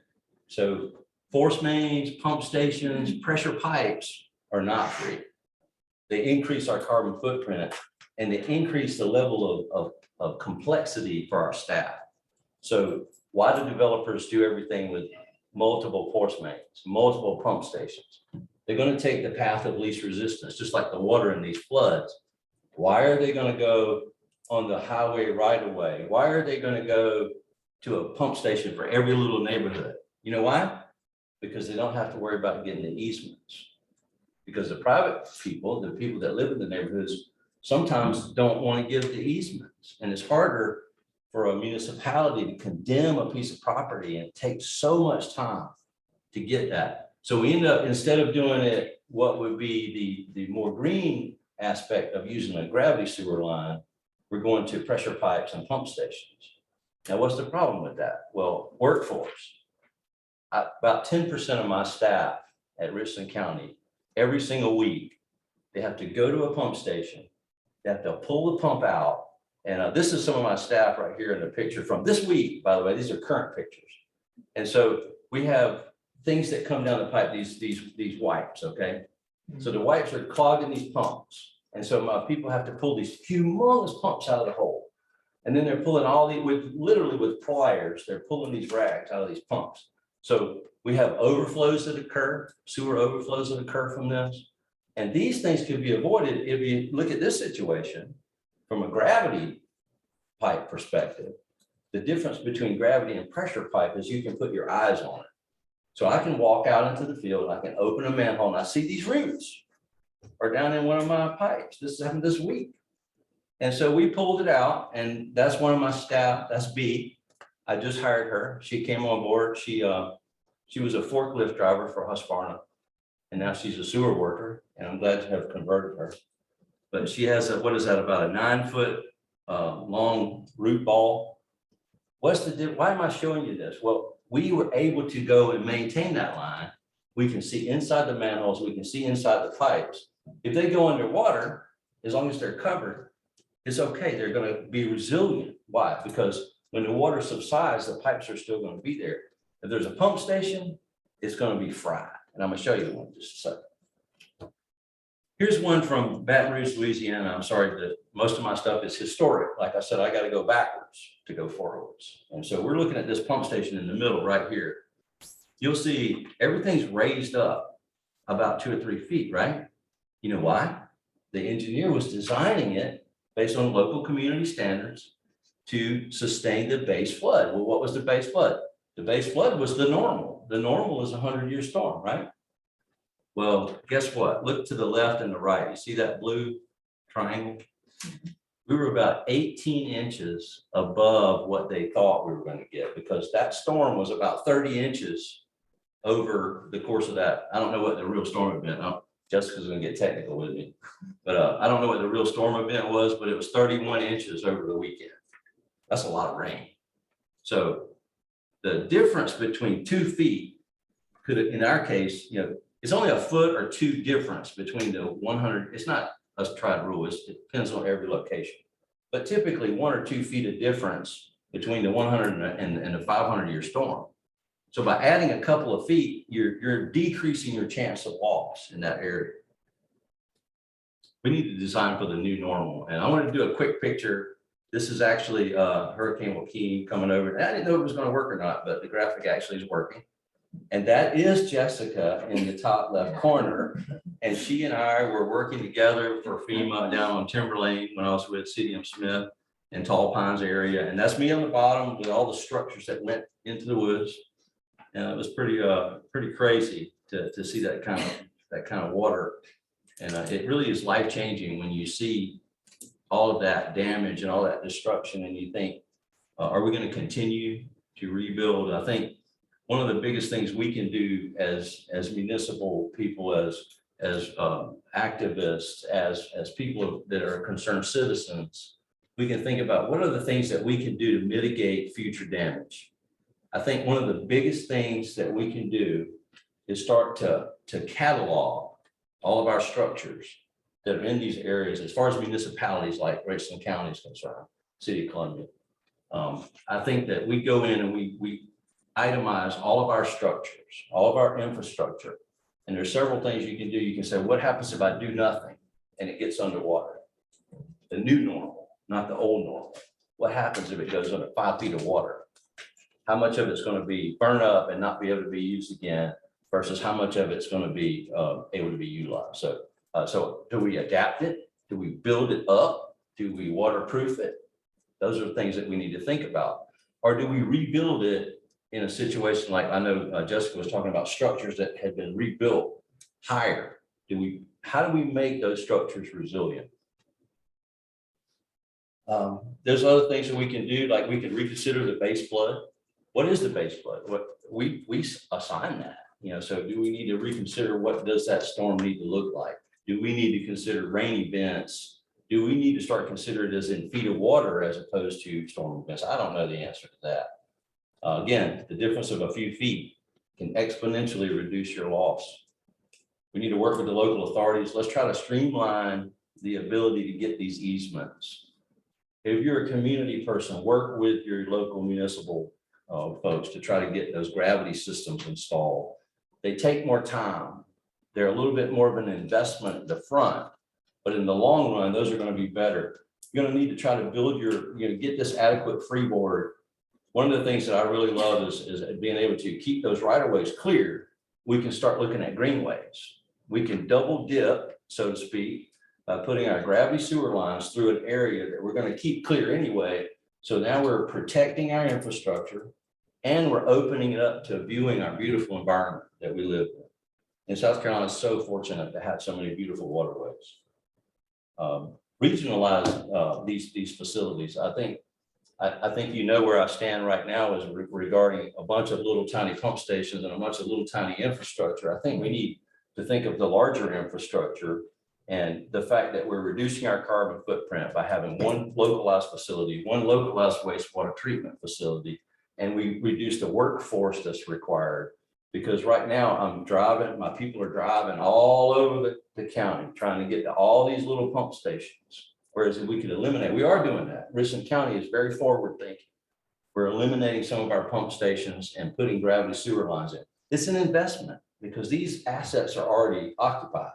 S4: So force mains, pump stations, pressure pipes are not free. They increase our carbon footprint and they increase the level of complexity for our staff. So why do developers do everything with multiple force mains, multiple pump stations? They're going to take the path of least resistance, just like the water in these floods. Why are they going to go on the highway right away? Why are they going to go to a pump station for every little neighborhood? You know why? Because they don't have to worry about getting the easements. Because the private people, the people that live in the neighborhoods, sometimes don't want to give the easements. And it's harder for a municipality to condemn a piece of property, and it takes so much time to get that. So we end up, instead of doing it, what would be the more green aspect of using a gravity sewer line, we're going to pressure pipes and pump stations. Now, what's the problem with that? Well, workforce. About 10% of my staff at Richland County, every single week, they have to go to a pump station. They have to pull the pump out. And this is some of my staff right here in the picture from this week, by the way. These are current pictures. And so we have things that come down the pipe, these wipes, okay? So the wipes are clogging these pumps. And so my people have to pull these humongous pumps out of the hole. And then they're pulling all these, literally with pliers, they're pulling these rags out of these pumps. So we have overflows that occur, sewer overflows that occur from this. And these things could be avoided if you look at this situation from a gravity pipe perspective. The difference between gravity and pressure pipe is you can put your eyes on it. So I can walk out into the field, I can open a manhole, and I see these roots are down in one of my pipes. This happened this week. And so we pulled it out, and that's one of my staff, that's B. I just hired her. She came on board. She was a forklift driver for Husqvarna, and now she's a sewer worker, and I'm glad to have converted her. But she has a, what is that, about a 9-foot long root ball. Why am I showing you this? Well, we were able to go and maintain that line. We can see inside the manholes, we can see inside the pipes. If they go underwater, as long as they're covered, it's okay. They're going to be resilient. Why? Because when the water subsides, the pipes are still going to be there. If there's a pump station, it's going to be fried. And I'm going to show you one in just a second. Here's one from Baton Rouge, Louisiana. I'm sorry that most of my stuff is historic. Like I said, I got to go backwards to go forwards. And so we're looking at this pump station in the middle right here. You'll see everything's raised up about 2 or 3 feet, right? You know why? The engineer was designing it based on local community standards to sustain the base flood. Well, what was the base flood? The base flood was the normal. The normal is a 100-year storm, right? Well, guess what? Look to the left and the right. You see that blue triangle? We were about 18 inches above what they thought we were going to get, because that storm was about 30 inches over the course of that. I don't know what the real storm event, Jessica's going to get technical with me, but I don't know what the real storm event was, but it was 31 inches over the weekend. That's a lot of rain. So the difference between 2 feet could, in our case, you know, it's only a foot or 2 difference between the 100. It's not a tried rule. It depends on every location, but typically 1 or 2 feet of difference between the 100 and the 500-year storm. So by adding a couple of feet, you're decreasing your chance of loss in that area. We need to design for the new normal. And I want to do a quick picture. This is actually Hurricane Joaquin coming over. And I didn't know if it was going to work or not, but the graphic actually is working. And that is Jessica in the top left corner. And she and I were working together for FEMA down on Timberlane when I was with CDM Smith in Tall Pines area. And that's me on the bottom with all the structures that went into the woods. And it was pretty crazy to see that kind of water. And it really is life-changing when you see all of that damage and all that destruction, and you think, are we going to continue to rebuild? I think one of the biggest things we can do as municipal people, as activists, as people that are concerned citizens, we can think about what are the things that we can do to mitigate future damage. I think one of the biggest things that we can do is start to catalog all of our structures that are in these areas, as far as municipalities like Richland County is concerned, City of Columbia. I think that we go in and we itemize all of our structures, all of our infrastructure. And there's several things you can do. You can say, what happens if I do nothing and it gets underwater? The new normal, not the old normal. What happens if it goes under 5 feet of water? How much of it's going to be burned up and not be able to be used again versus how much of it's going to be able to be utilized? So do we adapt it? Do we build it up? Do we waterproof it? Those are things that we need to think about. Or do we rebuild it in a situation like, I know Jessica was talking about structures that had been rebuilt higher? How do we make those structures resilient? There's other things that we can do, like we can reconsider the base flood. What is the base flood? What we assign that, so do we need to reconsider what does that storm need to look like? Do we need to consider rain events? Do we need to start considering it as in feet of water as opposed to storm events? I don't know the answer to that. Again, the difference of a few feet can exponentially reduce your loss. We need to work with the local authorities. Let's try to streamline the ability to get these easements. If you're a community person, work with your local municipal folks to try to get those gravity systems installed. They take more time. They're a little bit more of an investment at the front, but in the long run, those are going to be better. You're going to need to try to build get this adequate freeboard. One of the things that I really love is being able to keep those right-of-ways clear. We can start looking at greenways. We can double dip, so to speak, by putting our gravity sewer lines through an area that we're going to keep clear anyway. So now we're protecting our infrastructure and we're opening it up to viewing our beautiful environment that we live in. And South Carolina is so fortunate to have so many beautiful waterways. Regionalize these facilities. I think where I stand right now is regarding a bunch of little tiny pump stations and a bunch of little tiny infrastructure. I think we need to think of the larger infrastructure and the fact that we're reducing our carbon footprint by having one localized facility, one localized wastewater treatment facility, and we reduce the workforce that's required. Because right now I'm driving, my people are driving all over the county trying to get to all these little pump stations. Whereas if we could eliminate, we are doing that. Richland County is very forward thinking. We're eliminating some of our pump stations and putting gravity sewer lines in. It's an investment because these assets are already occupied.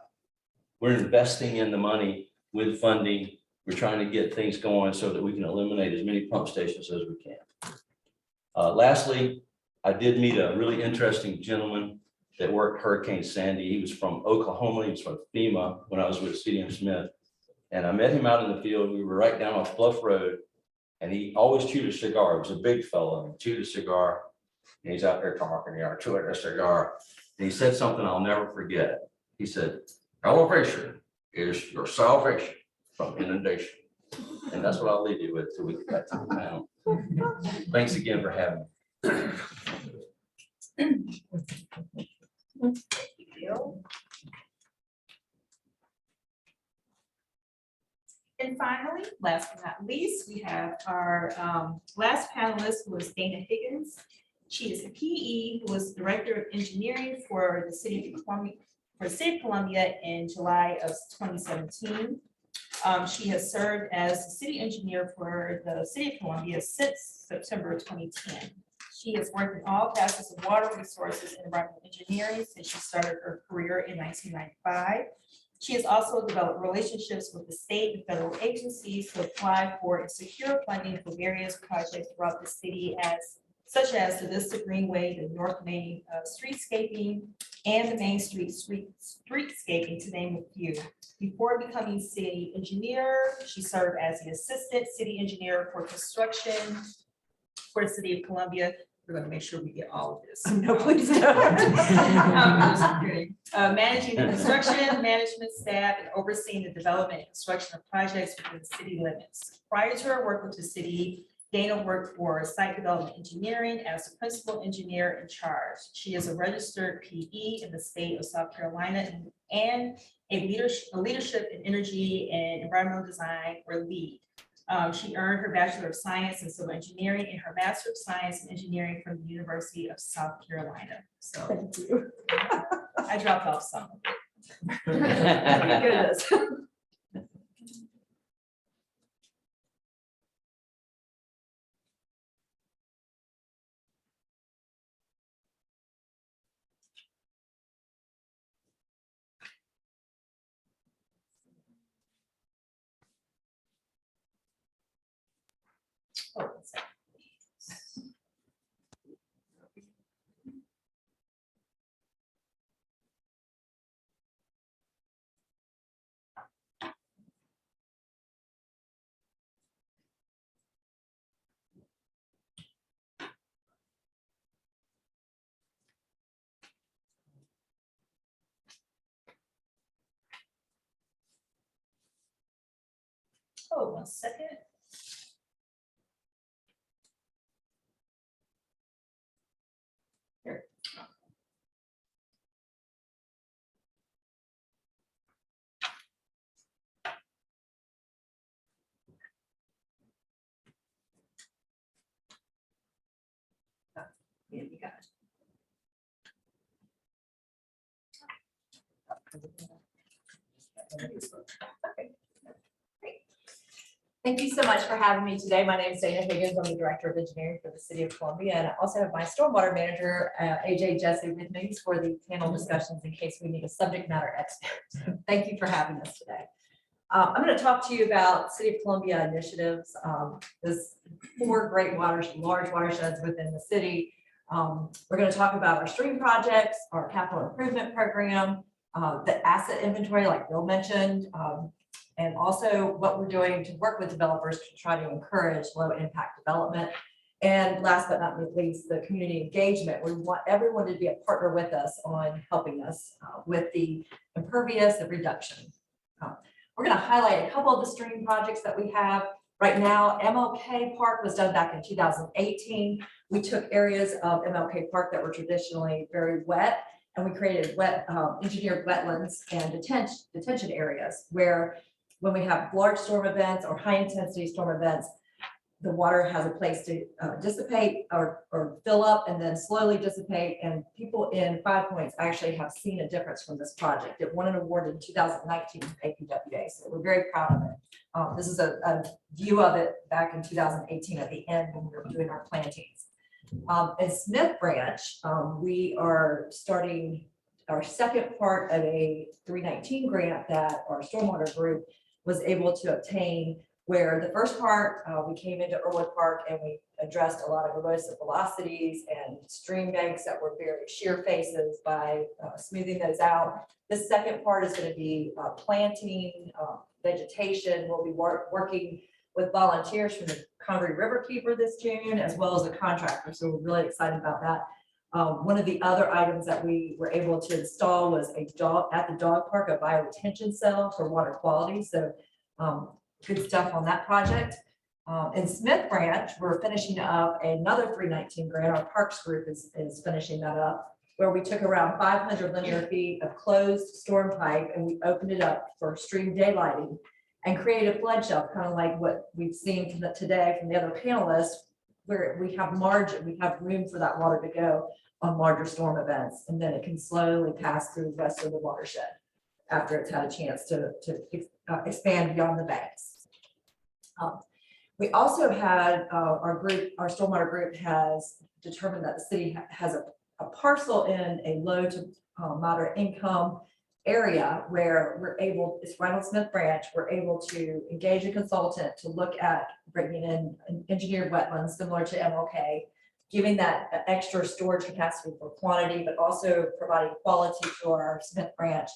S4: We're investing in the money with funding. We're trying to get things going so that we can eliminate as many pump stations as we can. Lastly, I did meet a really interesting gentleman that worked Hurricane Sandy. He was from Oklahoma. He was from FEMA when I was with CDM Smith. And I met him out in the field. We were right down off Bluff Road. And he always chewed a cigar. He was a big fellow and chewed a cigar. And he's out there talking, chewing a cigar. And he said something I'll never forget. He said, elevation is your salvation from inundation. And that's what I'll leave you with till we get back to the panel. Thanks again for having me.
S2: And finally, last but not least, we have our last panelist, who is Dana Higgins. She is a PE who was Director of Engineering for the City of Columbia in July of 2017. She has served as the city engineer for the City of Columbia since September 2010. She has worked in all facets of water resources and environmental engineering since she started her career in 1995. She has also developed relationships with the state and federal agencies to apply for and secure funding for various projects throughout the city, such as the Vista Greenway, the North Main streetscaping, and the Main Street streetscaping, to name a few. Before becoming city engineer, she served as the assistant city engineer for construction for the City of Columbia. We're going to make sure we get all of this. No, please don't. Managing the construction management staff and overseeing the development and construction of projects within the city limits. Prior to her work with the city, Dana worked for Site Development Engineering as the principal engineer in charge. She is a registered PE in the state of South Carolina and a leadership in energy and environmental design or LEED. She earned her Bachelor of Science in Civil Engineering and her Master of Science in Engineering from the University of South Carolina. So
S6: Thank you.
S2: I dropped off some.
S6: Thank goodness.
S2: Oh, one second. Oh, one second. Here. Yeah, you got it.
S7: Thank you so much for having me today. My name is Dana Higgins. I'm the Director of Engineering for the City of Columbia. And I also have my Stormwater Manager, AJ Jesse, with me for the panel discussions in case we need a subject matter expert. Thank you for having us today. I'm going to talk to you about City of Columbia initiatives. There's 4 great large watersheds within the city. We're going to talk about our stream projects, our capital improvement program, the asset inventory, like Bill mentioned, and also what we're doing to work with developers to try to encourage low impact development. And last but not least, the community engagement. We want everyone to be a partner with us on helping us with the impervious and reduction. We're going to highlight a couple of the stream projects that we have. Right now, MLK Park was done back in 2018. We took areas of MLK Park that were traditionally very wet, and we created engineered wetlands and detention areas where when we have large storm events or high intensity storm events, the water has a place to dissipate or fill up and then slowly dissipate. And people in 5 Points actually have seen a difference from this project. It won an award in 2019 with APWA, so we're very proud of it. This is a view of it back in 2018 at the end when we were doing our plantings. In Smith Branch, we are starting our second part of a 319 grant that our stormwater group was able to obtain, where the first part, we came into Irwood Park and we addressed a lot of erosive velocities and stream banks that were very sheer faces by smoothing those out. This second part is going to be planting vegetation. We'll be working with volunteers from the Congaree River Keeper this June, as well as a contractor. So we're really excited about that. One of the other items that we were able to install was at the dog park, a bioretention cell for water quality. So good stuff on that project. In Smith Branch, we're finishing up another 319 grant. Our Parks group is finishing that up, where we took around 500 linear feet of closed storm pipe and we opened it up for stream daylighting and created a flood shelf, kind of like what we've seen today from the other panelists, where we have margin, we have room for that water to go on larger storm events, and then it can slowly pass through the rest of the watershed after it's had a chance to expand beyond the banks. We also had our stormwater group has determined that the city has a parcel in a low to moderate income area where we're able, it's right on Smith Branch, we're able to engage a consultant to look at bringing in engineered wetlands similar to MLK, giving that extra storage capacity for quantity, but also providing quality to our Smith Branch.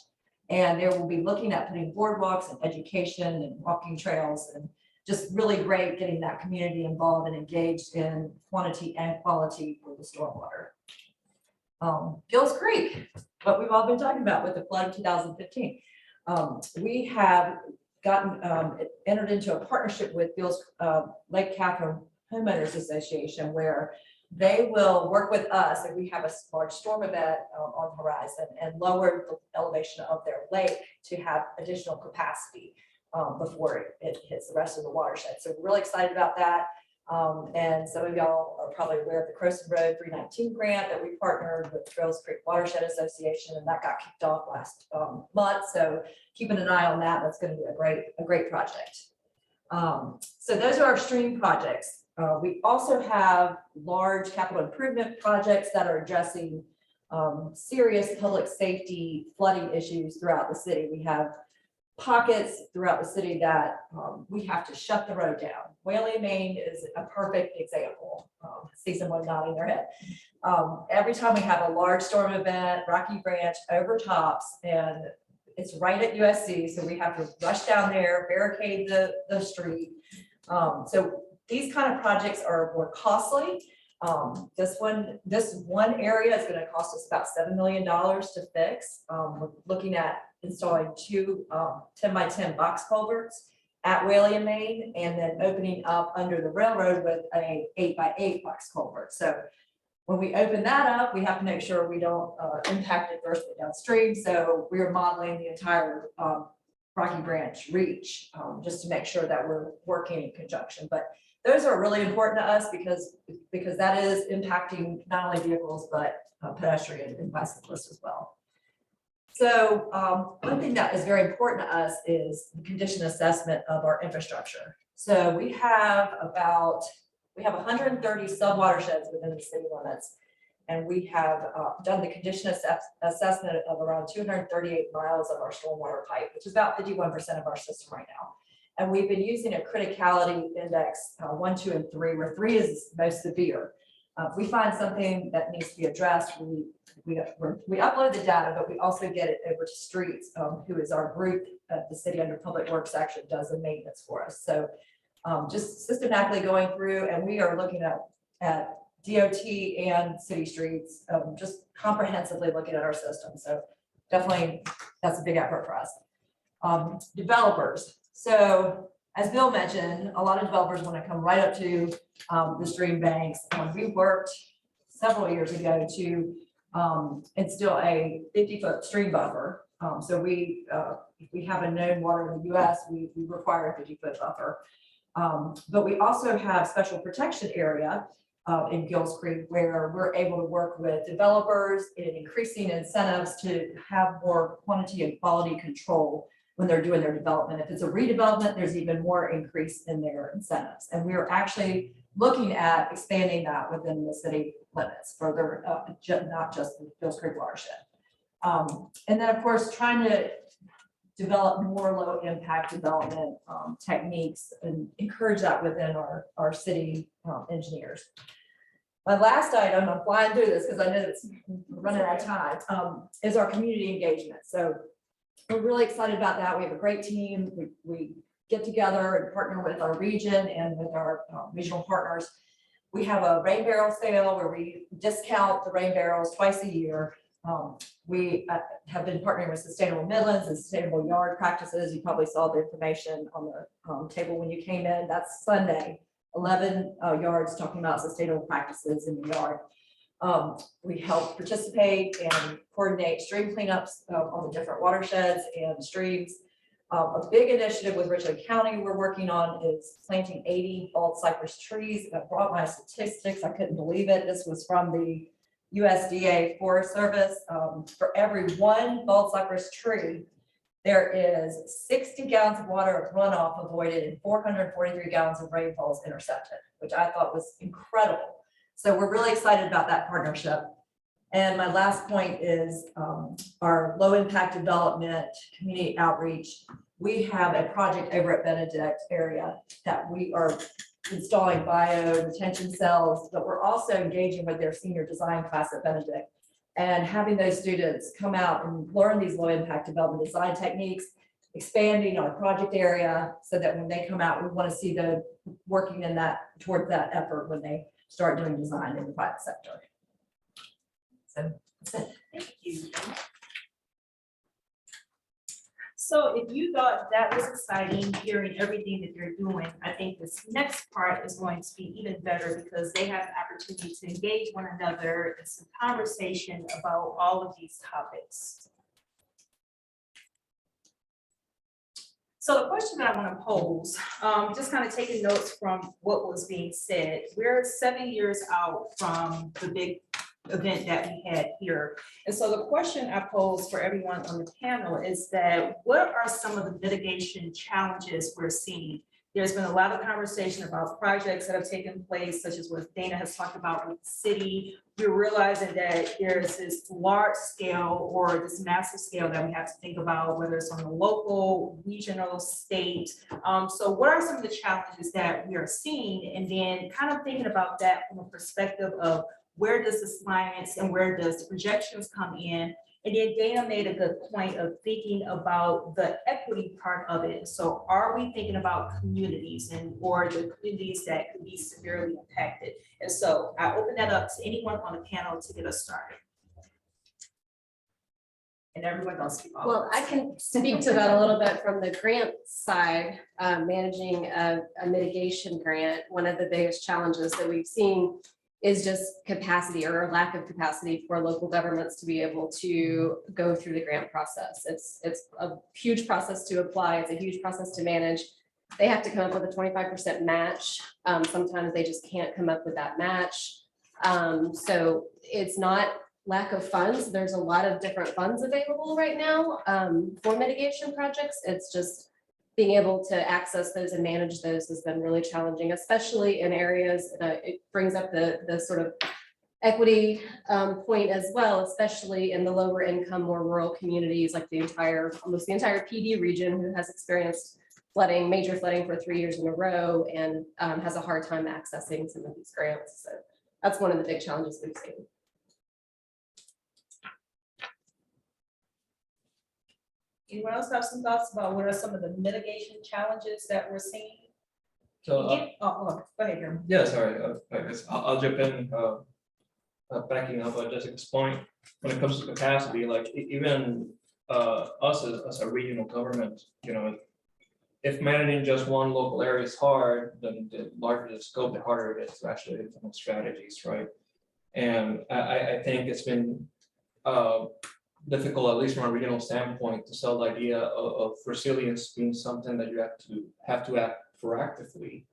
S7: And they will be looking at putting boardwalks and education and walking trails, and just really great getting that community involved and engaged in quantity and quality for the stormwater. Gills Creek, what we've all been talking about with the flood of 2015. We have gotten entered into a partnership with Gills Lake Catherine homeowners association where they will work with us if we have a large storm event on the horizon and lower the elevation of their lake to have additional capacity before it hits the rest of the watershed. So we're really excited about that. And some of y'all are probably aware of the Croson Road 319 grant that we partnered with Trails Creek Watershed Association, and that got kicked off last month. So keeping an eye on that, that's going to be a great project. So those are our stream projects. We also have large capital improvement projects that are addressing serious public safety flooding issues throughout the city. We have pockets throughout the city that we have to shut the road down. Whaley, Maine is a perfect example. See someone nodding their head. Every time we have a large storm event, Rocky Branch overtops, and it's right at USC, so we have to rush down there, barricade the street. So these kind of projects are more costly. This one area is going to cost us about $7 million to fix. We're looking at installing two 10 by 10 box culverts at Whaley, Maine, and then opening up under the railroad with a 8 by 8 box culvert. So when we open that up, we have to make sure we don't impact it adversely downstream. So we're modeling the entire Rocky Branch reach just to make sure that we're working in conjunction. But those are really important to us because that is impacting not only vehicles, but pedestrian and bicyclists as well. So one thing that is very important to us is the condition assessment of our infrastructure. So we have 130 sub-watersheds within the city limits. And we have done the condition assessment of around 238 miles of our stormwater pipe, which is about 51% of our system right now. And we've been using a criticality index 1, 2, and 3, where 3 is most severe. If we find something that needs to be addressed, we upload the data, but we also get it over to Streets, who is our group at the city under Public Works actually does the maintenance for us. So just systematically going through, and we are looking at DOT and city streets, just comprehensively looking at our system. So definitely that's a big effort for us. Developers. So as Bill mentioned, a lot of developers want to come right up to the stream banks. We worked several years ago to instill a 50-foot stream buffer. So if we have a known water in the US, we require a 50-foot buffer. But we also have special protection area in Gills Creek where we're able to work with developers in increasing incentives to have more quantity and quality control when they're doing their development. If it's a redevelopment, there's even more increase in their incentives. And we are actually looking at expanding that within the city limits further, not just the Gills Creek watershed. And then of course, trying to develop more low impact development techniques and encourage that within our city engineers. My last item, I'm flying through this because I know it's running out of time, is our community engagement. So we're really excited about that. We have a great team. We get together and partner with our region and with our regional partners. We have a rain barrel sale where we discount the rain barrels twice a year. We have been partnering with Sustainable Midlands and Sustainable Yard Practices. You probably saw the information on the table when you came in. That's Sunday, 11 yards talking about sustainable practices in the yard. We help participate and coordinate stream cleanups on the different watersheds and streams. A big initiative with Richland County we're working on is planting 80 bald cypress trees. I brought my statistics. I couldn't believe it. This was from the USDA Forest Service. For every one bald cypress tree, there is 60 gallons of water runoff avoided and 443 gallons of rainfalls intercepted, which I thought was incredible. So we're really excited about that partnership. And my last point is our low impact development, community outreach. We have a project over at Benedict area that we are installing bio retention cells, but we're also engaging with their senior design class at Benedict and having those students come out and learn these low impact development design techniques, expanding our project area so that when they come out, we want to see them working in that towards that effort when they start doing design in the private sector. So that's it.
S2: Thank you. So if you thought that was exciting, hearing everything that they're doing, I think this next part is going to be even better because they have the opportunity to engage one another in some conversation about all of these topics. So the question that I want to pose, just kind of taking notes from what was being said, we're 7 years out from the big event that we had here. And so the question I pose for everyone on the panel is that what are some of the mitigation challenges we're seeing? There's been a lot of conversation about projects that have taken place, such as what Dana has talked about with the city. We're realizing that there's this large scale or this massive scale that we have to think about, whether it's on the local, regional, state. So what are some of the challenges that we are seeing? And then kind of thinking about that from a perspective of where does the science and where does the projections come in? And then Dana made a good point of thinking about the equity part of it. So are we thinking about communities or the communities that could be severely impacted? And so I open that up to anyone on the panel to get us started. And everyone else keep on.
S5: Well, I can speak to that a little bit from the grant side, managing a mitigation grant. One of the biggest challenges that we've seen is just capacity or a lack of capacity for local governments to be able to go through the grant process. It's a huge process to apply. It's a huge process to manage. They have to come up with a 25% match. Sometimes they just can't come up with that match. So it's not lack of funds. There's a lot of different funds available right now for mitigation projects. It's just being able to access those and manage those has been really challenging, especially in areas, it brings up the sort of equity point as well, especially in the lower income, more rural communities, like almost the entire PD region who has experienced flooding, major flooding for 3 years in a row and has a hard time accessing some of these grants. So that's one of the big challenges we've seen.
S2: Anyone else have some thoughts about what are some of the mitigation challenges that we're seeing?
S8: So,
S2: Go ahead, Guillermo.
S8: yeah, sorry, I guess I'll jump in, backing up on Jessica's point. When it comes to capacity, like even us as a regional government, if managing just one local area is hard, then the larger the scope, the harder it is to actually implement strategies, right? And I think it's been difficult, at least from a regional standpoint, to sell the idea of resilience being something that you have to act proactively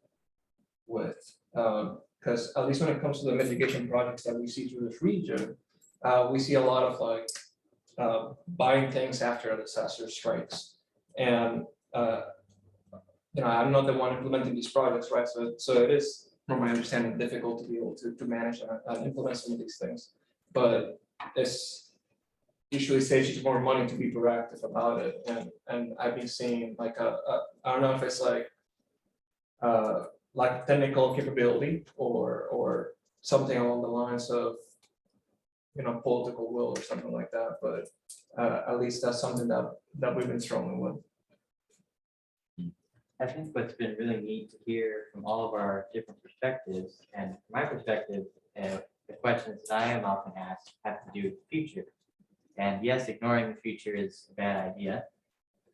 S8: with. Because at least when it comes to the mitigation projects that we see through this region, we see a lot of buying things after a disaster strikes. And I'm not the one implementing these projects, right? So it is, from my understanding, difficult to be able to manage and implement some of these things. But it's usually saves you more money to be proactive about it. And I've been seeing I don't know if it's like technical capability or something along the lines of political will or something like that. But at least that's something that we've been struggling with.
S1: I think what's been really neat to hear from all of our different perspectives, and from my perspective, the questions that I am often asked have to do with the future. And yes, ignoring the future is a bad idea,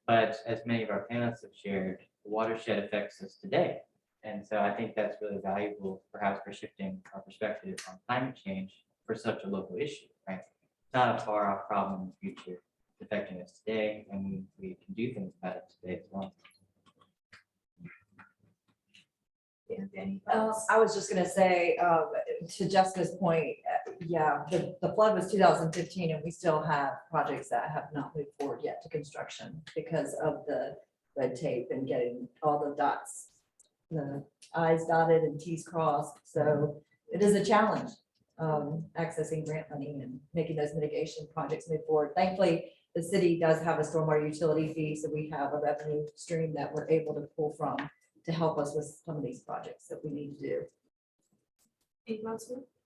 S1: but as many of our panelists have shared, the watershed affects us today. And so I think that's really valuable, perhaps for shifting our perspective on climate change for such a local issue, right? It's not a far off problem in the future. It's affecting us today, and we can do things about it today as well.
S7: I was just gonna say, to Jessica's point, yeah, the flood was 2015 and we still have projects that have not moved forward yet to construction because of the red tape and getting all the dots, the I's dotted and T's crossed. So it is a challenge, accessing grant money and making those mitigation projects move forward. Thankfully, the city does have a stormwater utility fee, so we have a revenue stream that we're able to pull from to help us with some of these projects that we need to do.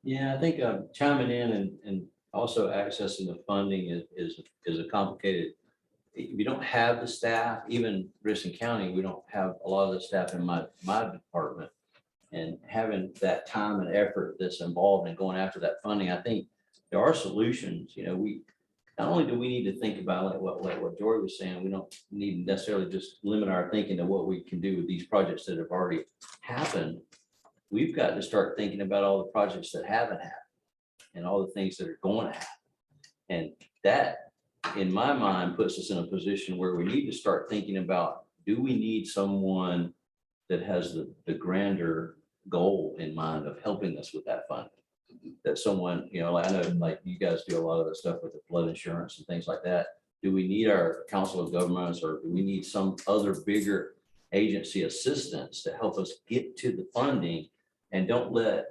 S4: Yeah, I think chiming in and also accessing the funding is a complicated. If you don't have the staff, even Richland County, we don't have a lot of the staff in my department. And having that time and effort that's involved in going after that funding, I think there are solutions. not only do we need to think about like what Jory was saying, we don't need to necessarily just limit our thinking to what we can do with these projects that have already happened. We've got to start thinking about all the projects that haven't happened and all the things that are going to happen. And that, in my mind, puts us in a position where we need to start thinking about, do we need someone that has the grander goal in mind of helping us with that funding? That someone, you know, like I know, like you guys do a lot of the stuff with the flood insurance and things like that. Do we need our council of governments, or do we need some other bigger agency assistance to help us get to the funding? And don't let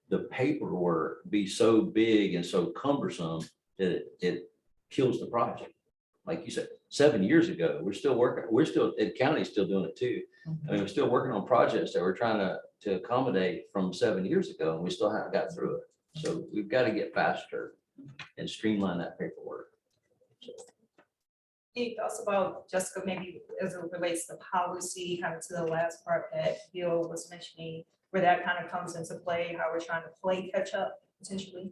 S4: the paperwork be so big and so cumbersome that it kills the project. Like you said, 7 years ago, we're still working, the county's still doing it too. I mean, we're still working on projects that we're trying to accommodate from 7 years ago, and we still haven't got through it. So we've got to get faster and streamline that paperwork.
S2: Any thoughts about, Jessica, maybe as it relates to policy, kind of to the last part that Bill was mentioning, where that kind of comes into play, how we're trying to play catch up potentially?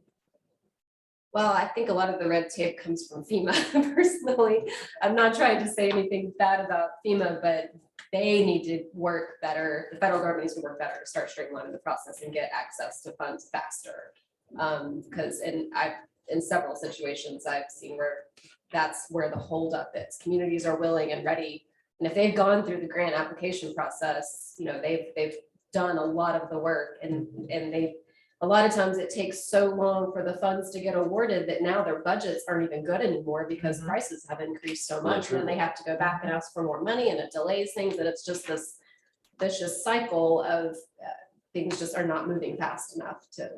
S5: Well, I think a lot of the red tape comes from FEMA personally. I'm not trying to say anything bad about FEMA, but they need to work better. The federal government needs to work better to start streamlining the process and get access to funds faster. Because in several situations I've seen where that's where the holdup is. Communities are willing and ready. And if they've gone through the grant application process, you know, they've done a lot of the work, and a lot of times it takes so long for the funds to get awarded that now their budgets aren't even good anymore because prices have increased so much, and then they have to go back and ask for more money, and it delays things, and it's just this vicious cycle of things just are not moving fast enough to,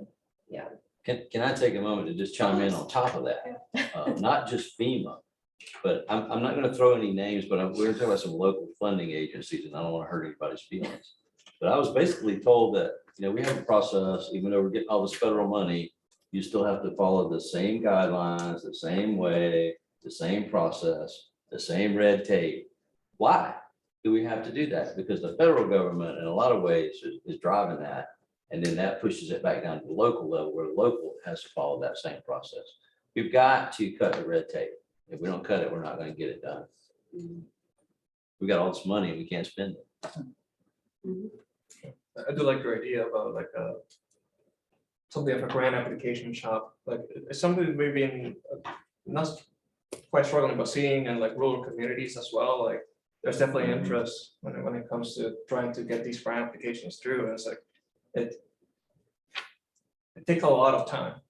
S5: yeah.
S4: Can I take a moment to just chime in on top of that? Not just FEMA, but I'm not going to throw any names, but we're going to talk about some local funding agencies, and I don't want to hurt anybody's feelings. But I was basically told that, you know, we have a process, even though we're getting all this federal money, you still have to follow the same guidelines, the same way, the same process, the same red tape. Why do we have to do that? Because the federal government in a lot of ways is driving that. And then that pushes it back down to the local level, where the local has to follow that same process. We've got to cut the red tape. If we don't cut it, we're not going to get it done. We got all this money and we can't spend it.
S8: I do like your idea about like something like a grant application shop. Like it's something that we've been not quite struggling about seeing in like rural communities as well. Like there's definitely interest when it comes to trying to get these grant applications through. And it's like it takes a lot of time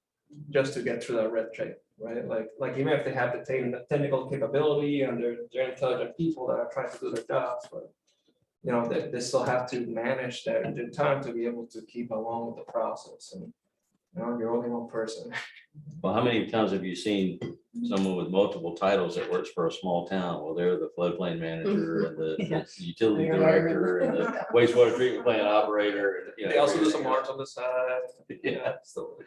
S8: just to get through that red tape, right? Like even if they have the technical capability and they're intelligent people that are trying to do their jobs, but you know, they still have to manage their time to be able to keep along with the process. And you know, you're only one person.
S4: Well, how many times have you seen someone with multiple titles that works for a small town? Well, they're the floodplain manager and the utility director and the wastewater treatment plant operator. And, you know,
S8: They also do some marks on the side.
S4: Yeah, so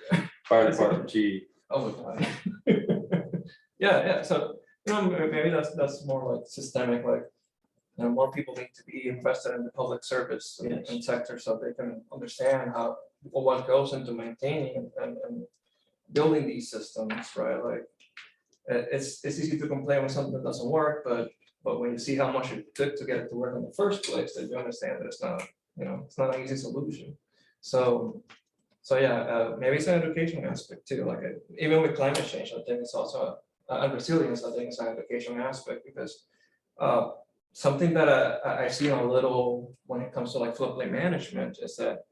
S4: fire department chief.
S8: Oh my God. Yeah. So you know, maybe that's more like systemic, like. You know, more people need to be invested in the public service and sector so they can understand how what goes into maintaining and building these systems, right? Like it's easy to complain when something doesn't work, but when you see how much it took to get it to work in the first place, then you understand that it's not, you know, it's not an easy solution. So yeah, maybe it's an education aspect too. Like even with climate change, I think it's also and resilience. I think it's an education aspect because. Something that I've seen a little when it comes to like floodplain management is that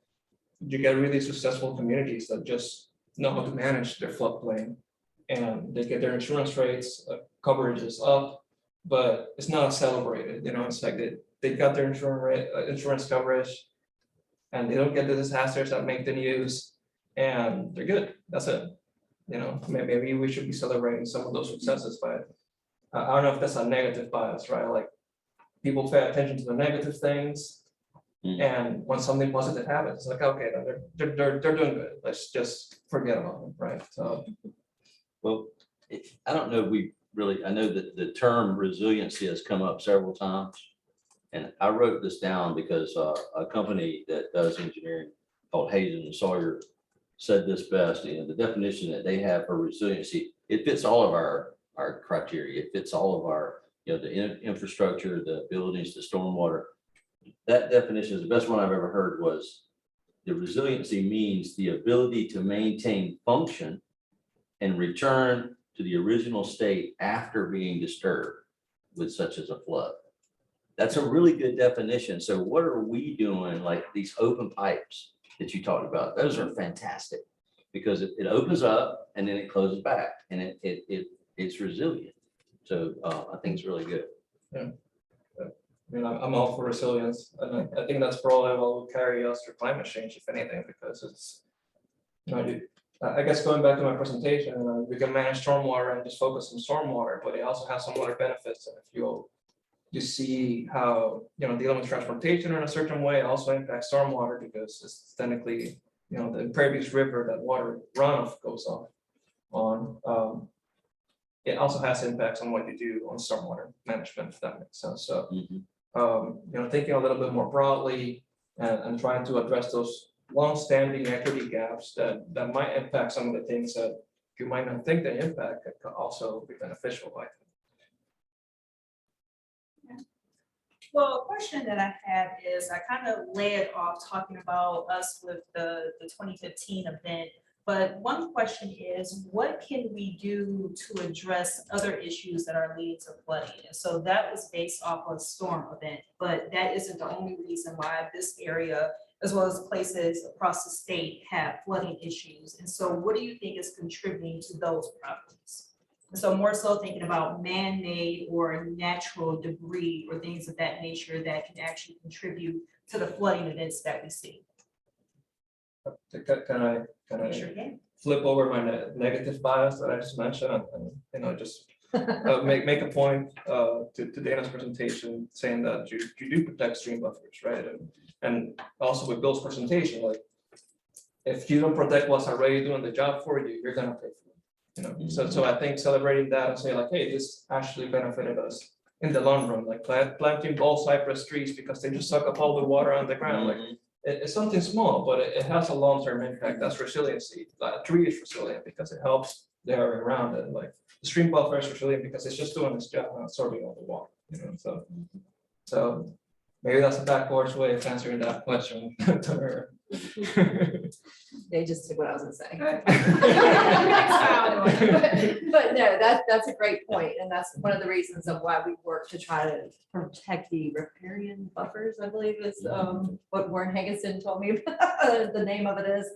S8: you get really successful communities that just know how to manage their floodplain, and they get their insurance rates, coverage is up, but it's not celebrated. You know, it's like they got their insurance coverage, and they don't get the disasters that make the news, and they're good. That's it. You know, maybe we should be celebrating some of those successes, but I don't know if that's a negative bias, right? Like. People pay attention to the negative things, and when something positive happens, it's like, okay, they're doing good. Let's just forget about them, right? So,
S4: well, I don't know if we really. I know that the term resiliency has come up several times, and I wrote this down because a company that does engineering called Hayes and Sawyer said this best. You know, the definition that they have for resiliency, it fits all of our our criteria. It fits all of our, the infrastructure, the buildings, the stormwater. That definition is the best one I've ever heard was the resiliency means the ability to maintain function and return to the original state after being disturbed with such as a flood. That's a really good definition. So what are we doing, like these open pipes that you talked about? Those are fantastic because it opens up and then it closes back and it's resilient. So I think it's really good.
S8: Yeah. I mean, I'm all for resilience, and I think that's probably what will carry us through climate change, if anything, because it's, I guess going back to my presentation, we can manage stormwater and just focus on stormwater, but it also has some other benefits. And if you see how, dealing with transportation in a certain way also impacts stormwater because it's technically, the impervious river that water runoff goes off on. It also has impacts on what you do on stormwater management, if that makes sense. So, thinking a little bit more broadly and trying to address those long-standing equity gaps that might impact some of the things that you might not think they impact could also be beneficial. I think.
S2: Well, a question that I have is, I kind of led off talking about us with the 2015 event, but one question is, what can we do to address other issues that are leading to flooding? And so that was based off of storm event, but that isn't the only reason why this area, as well as places across the state, have flooding issues. And so what do you think is contributing to those problems? And so more so thinking about man-made or natural debris or things of that nature that can actually contribute to the flooding events that we see.
S8: Can I
S2: Sure can.
S8: flip over my negative bias that I just mentioned and just make a point to Dana's presentation saying that you do protect stream buffers, right? And also with Bill's presentation, like if you don't protect what's already doing the job for you, you're gonna pay for it. So I think celebrating that and saying like, hey, this actually benefited us in the long run, like planting ball cypress trees because they just suck up all the water on the ground. Like it's something small, but it has a long-term impact. That's resiliency. A tree is resilient because it helps the area around it. Like the stream buffer is resilient because it's just doing its job and absorbing all the water. So maybe that's a backwards way of answering that question to her.
S7: They just took what I was gonna say.
S2: But
S7: But no, that's a great point, and that's one of the reasons of why we work to try to protect the riparian buffers, I believe is what Warren Higginson told me the name of it is.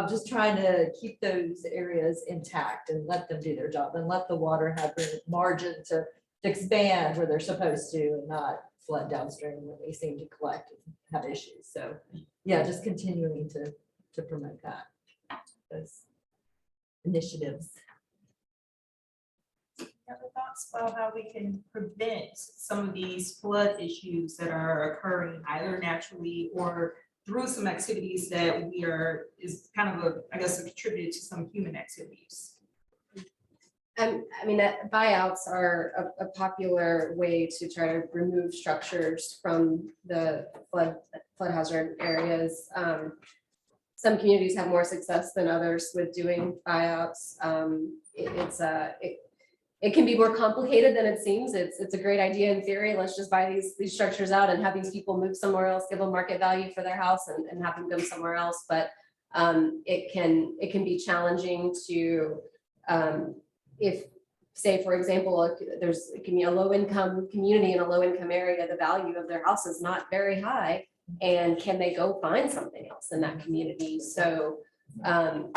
S7: Just trying to keep those areas intact and let them do their job and let the water have the margin to expand where they're supposed to and not flood downstream when they seem to collect and have issues. So yeah, just continuing to promote that, those initiatives.
S2: have thoughts about how we can prevent some of these flood issues that are occurring either naturally or through some activities that is kind of I guess, a contributor to some human activities?
S5: I mean, buyouts are a popular way to try to remove structures from the flood hazard areas. Some communities have more success than others with doing buyouts. It can be more complicated than it seems. It's a great idea in theory. Let's just buy these structures out and have these people move somewhere else, give them market value for their house and have them go somewhere else. But it can be challenging to, if, say, for example, it can be a low-income community in a low-income area, the value of their house is not very high, and can they go find something else in that community? So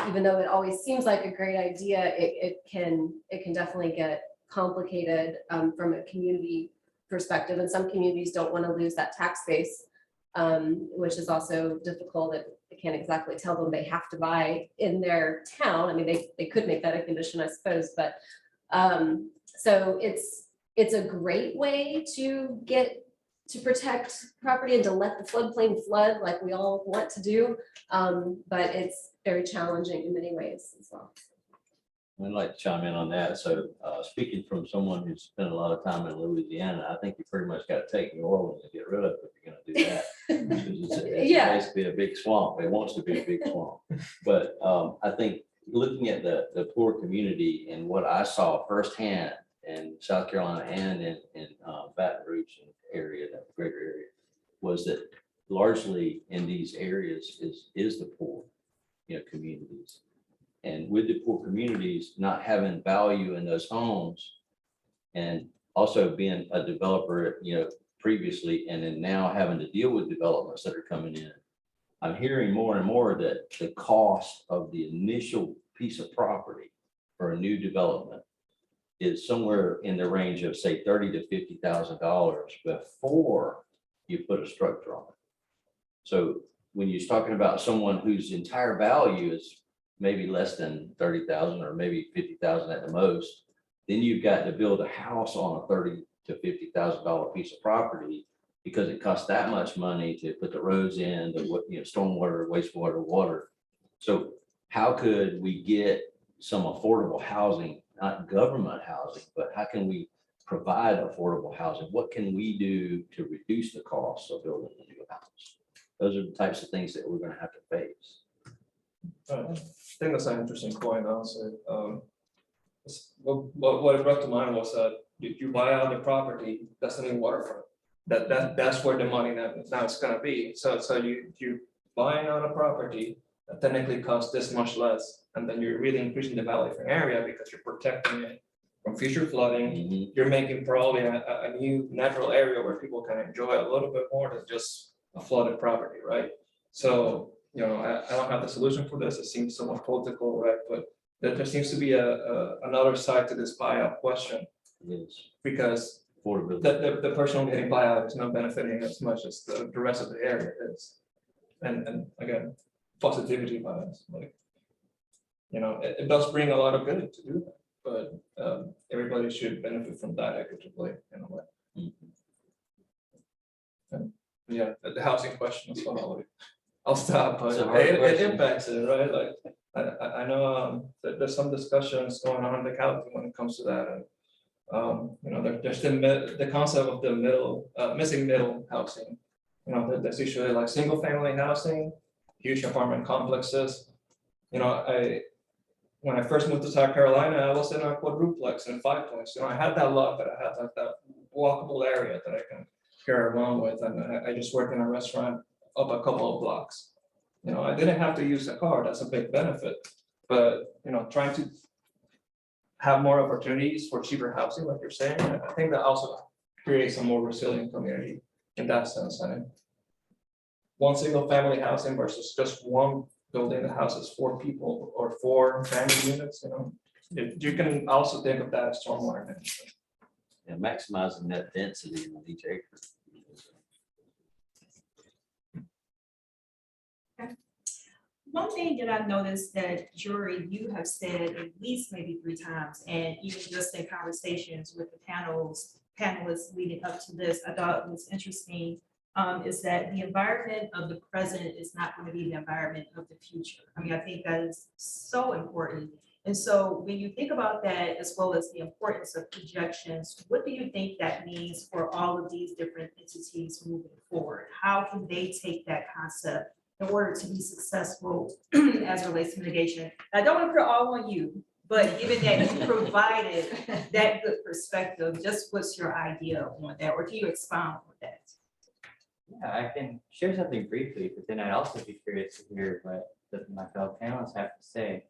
S5: even though it always seems like a great idea, it can definitely get complicated from a community perspective, and some communities don't want to lose that tax base, which is also difficult. They can't exactly tell them they have to buy in their town. I mean, they could make that a condition, I suppose, but so it's a great way to protect property and to let the floodplain flood like we all want to do, but it's very challenging in many ways as well.
S4: I'd like to chime in on that. So speaking from someone who's spent a lot of time in Louisiana, I think you pretty much got to take New Orleans and get rid of it if you're going to do that. It's
S5: Yeah.
S4: basically a big swamp. It wants to be a big swamp. But I think looking at the poor community and what I saw firsthand in South Carolina and in Baton Rouge area, that greater area, was that largely in these areas is the poor, communities. And with the poor communities not having value in those homes, and also being a developer, previously, and then now having to deal with developments that are coming in, I'm hearing more and more that the cost of the initial piece of property for a new development is somewhere in the range of, say, $30,000 to $50,000 before you put a structure on it. So when you're talking about someone whose entire value is maybe less than 30,000 or maybe 50,000 at the most, then you've got to build a house on a $30,000 to $50,000 piece of property, because it costs that much money to put the roads in, the stormwater, wastewater, water. So how could we get some affordable housing, not government housing, but how can we provide affordable housing? What can we do to reduce the cost of building a new house? Those are the types of things that we're going to have to face.
S8: I think that's an interesting point also. What it brought to mind was that you buy out the property that's in the waterfront. That's where the money now it's gonna be. So you buying out a property that technically costs this much less, and then you're really increasing the value of an area because you're protecting it from future flooding.
S4: Mhm.
S8: You're making probably a new natural area where people can enjoy a little bit more than just a flooded property, right? So, I don't have the solution for this. It seems somewhat political, right? But there seems to be another side to this buyout question,
S4: Yes.
S8: because
S4: Affordability.
S8: the person getting buyout is not benefiting as much as the rest of the area is. And again, positivity bias, like, it does bring a lot of good to do that, but everybody should benefit from that equitably in a way.
S4: Mhm.
S8: And yeah, the housing question as well. I'll stop, but
S4: It's a hard
S8: it
S4: question.
S8: impacts it, right? Like, I know that there's some discussions going on in the county when it comes to that. And there's the concept of the missing middle housing. There's usually like single family housing, huge apartment complexes. When I first moved to South Carolina, I was in a quadruplex in 5 Points. I had that lot, but I had like that walkable area that I can carry around with, and I just worked in a restaurant up a couple of blocks. I didn't have to use a car. That's a big benefit. But trying to have more opportunities for cheaper housing, like you're saying, I think that also creates a more resilient community in that sense. And one single family housing versus just one building that houses 4 people or 4 family units, you can also think of that as stormwater management.
S4: And maximizing that density on each acre.
S2: One thing that I noticed that, Jory, you have said at least maybe 3 times, and even just in conversations with the panelists leading up to this, I thought was interesting, is that the environment of the present is not going to be the environment of the future. I mean, I think that is so important. And so when you think about that, as well as the importance of projections, what do you think that means for all of these different entities moving forward? How can they take that concept in order to be successful as it relates to mitigation? I don't want to put it all on you, but given that you provided that good perspective, just what's your idea on that, or can you expound on that?
S1: Yeah, I can share something briefly, but then I'd also be curious to hear what my fellow panelists have to say.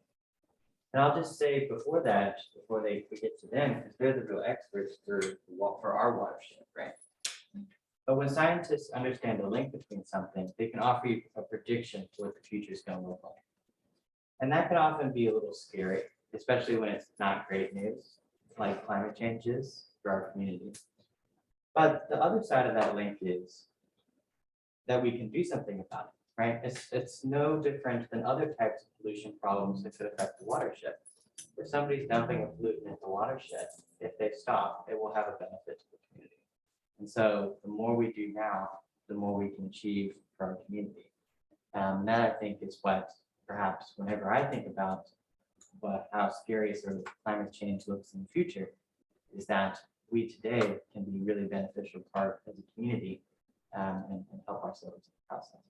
S1: And I'll just say before that, before we get to them, because they're the real experts for our watershed, right? But when scientists understand the link between something, they can offer you a prediction for what the future is going to look like. And that can often be a little scary, especially when it's not great news, like climate change is for our community. But the other side of that link is that we can do something about it, right? It's no different than other types of pollution problems that could affect the watershed. If somebody's dumping a pollutant in the watershed, if they stop, it will have a benefit to the community. And so the more we do now, the more we can achieve for our community. That I think is what perhaps whenever I think about how scary sort of climate change looks in the future, is that we today can be really beneficial part as a community and help ourselves in the process.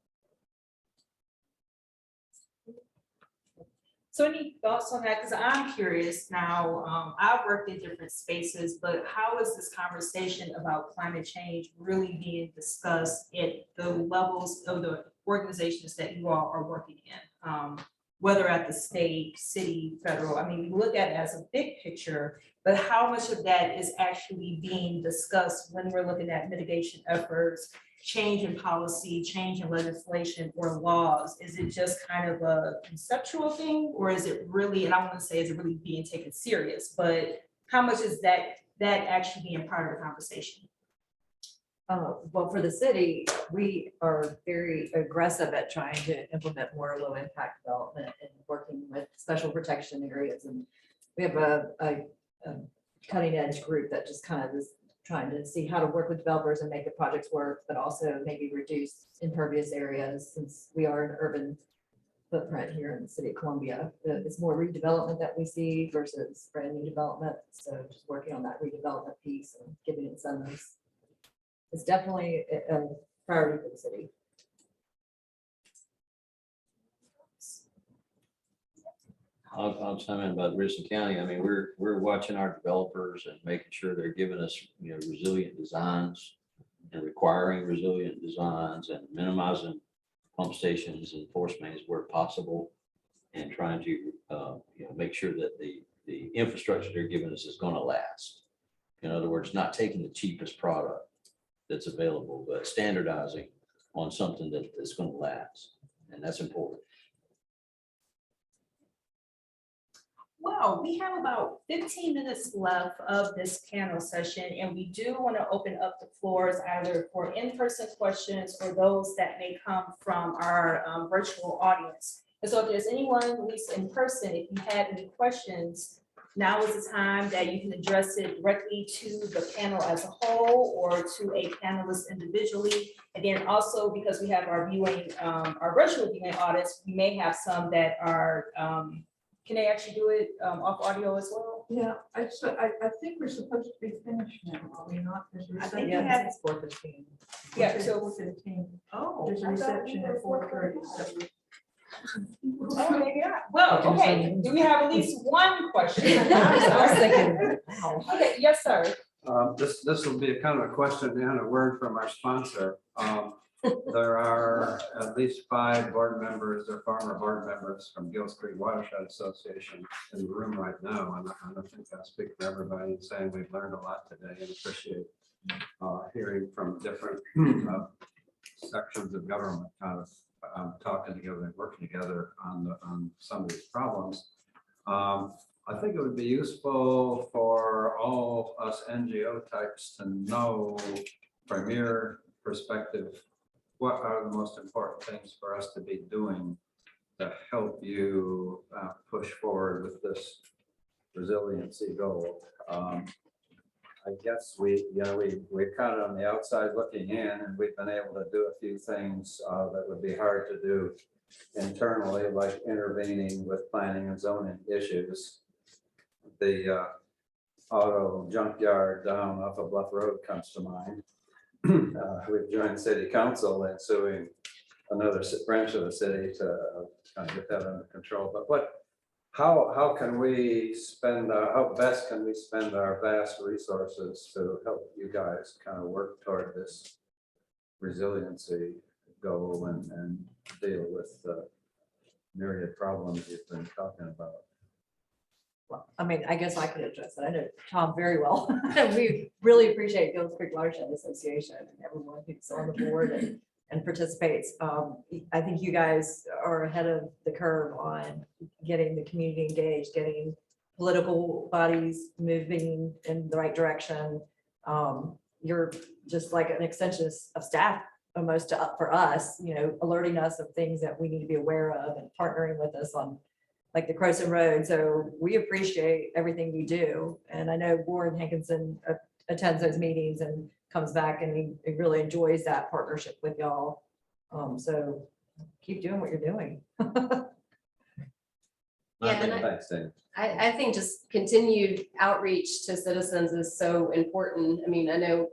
S2: So any thoughts on that? Because I'm curious now, I've worked in different spaces, but how is this conversation about climate change really being discussed at the levels of the organizations that you all are working in? Whether at the state, city, federal, I mean, we look at it as a big picture, but how much of that is actually being discussed when we're looking at mitigation efforts, change in policy, change in legislation or laws? Is it just kind of a conceptual thing, or is it really, and I want to say, is it really being taken serious? But how much is that actually being part of the conversation?
S7: Well, for the city, we are very aggressive at trying to implement more low impact development and working with special protection areas. And we have a cutting edge group that just kind of is trying to see how to work with developers and make the projects work, but also maybe reduce impervious areas, since we are an urban footprint here in the city of Columbia. It's more redevelopment that we see versus brand new development. So just working on that redevelopment piece and giving incentives. It's definitely a priority for the city.
S4: I'll chime in about Richland County. I mean, we're watching our developers and making sure they're giving us, resilient designs and requiring resilient designs and minimizing pump stations and force mains where possible, and trying to, make sure that the infrastructure they're giving us is going to last. In other words, not taking the cheapest product that's available, but standardizing on something that is going to last. And that's important.
S2: Well, we have about 15 minutes left of this panel session, and we do want to open up the floors either for in-person questions or those that may come from our virtual audience. And so if there's anyone, at least in person, if you had any questions, now is the time that you can address it directly to the panel as a whole or to a panelist individually. And then also, because we have our viewing, our virtual viewing audience, we may have some that are, can they actually do it off audio as well?
S6: Yeah, I think we're supposed to be finished now, are we not? There's a
S2: I think
S6: reception.
S2: we have-
S7: It's 4:15.
S2: Yeah, so,
S6: 15.
S2: oh.
S6: There's a
S2: I thought we
S6: reception
S2: were
S6: at 4:30.
S2: 4:30. Oh, maybe not. Well, okay, do we have at least one question?
S7: I was thinking, wow.
S2: Okay, yes, sir.
S9: This will be a kind of a question and a word from our sponsor. There are at least 5 board members or former board members from Gills Creek Watershed Association in the room right now. And I don't think I speak for everybody in saying we've learned a lot today and appreciate hearing from different sections of government kind of talking together and working together on some of these problems. I think it would be useful for all us NGO types to know from your perspective, what are the most important things for us to be doing to help you push forward with this resiliency goal? I guess we're kind of on the outside looking in, and we've been able to do a few things that would be hard to do internally, like intervening with planning and zoning issues. The auto junkyard down off of Bluff Road comes to mind. We've joined city council and suing another branch of the city to kind of get that under control. But how can we spend, how best can we spend our vast resources to help you guys kind of work toward this resiliency goal and deal with the myriad problems you've been talking about?
S7: Well, I mean, I guess I could address that. I know Tom very well. We really appreciate Gills Creek Watershed Association and everyone who's on the board and participates. I think you guys are ahead of the curve on getting the community engaged, getting political bodies moving in the right direction. You're just like an extension of staff almost for us, alerting us of things that we need to be aware of and partnering with us on like the Croson Road. So we appreciate everything you do. And I know Warren Hankinson attends those meetings and comes back, and he really enjoys that partnership with y'all. So keep doing what you're doing.
S5: Yeah, and
S4: Thanks, Dave.
S5: I think just continued outreach to citizens is so important. I mean, I know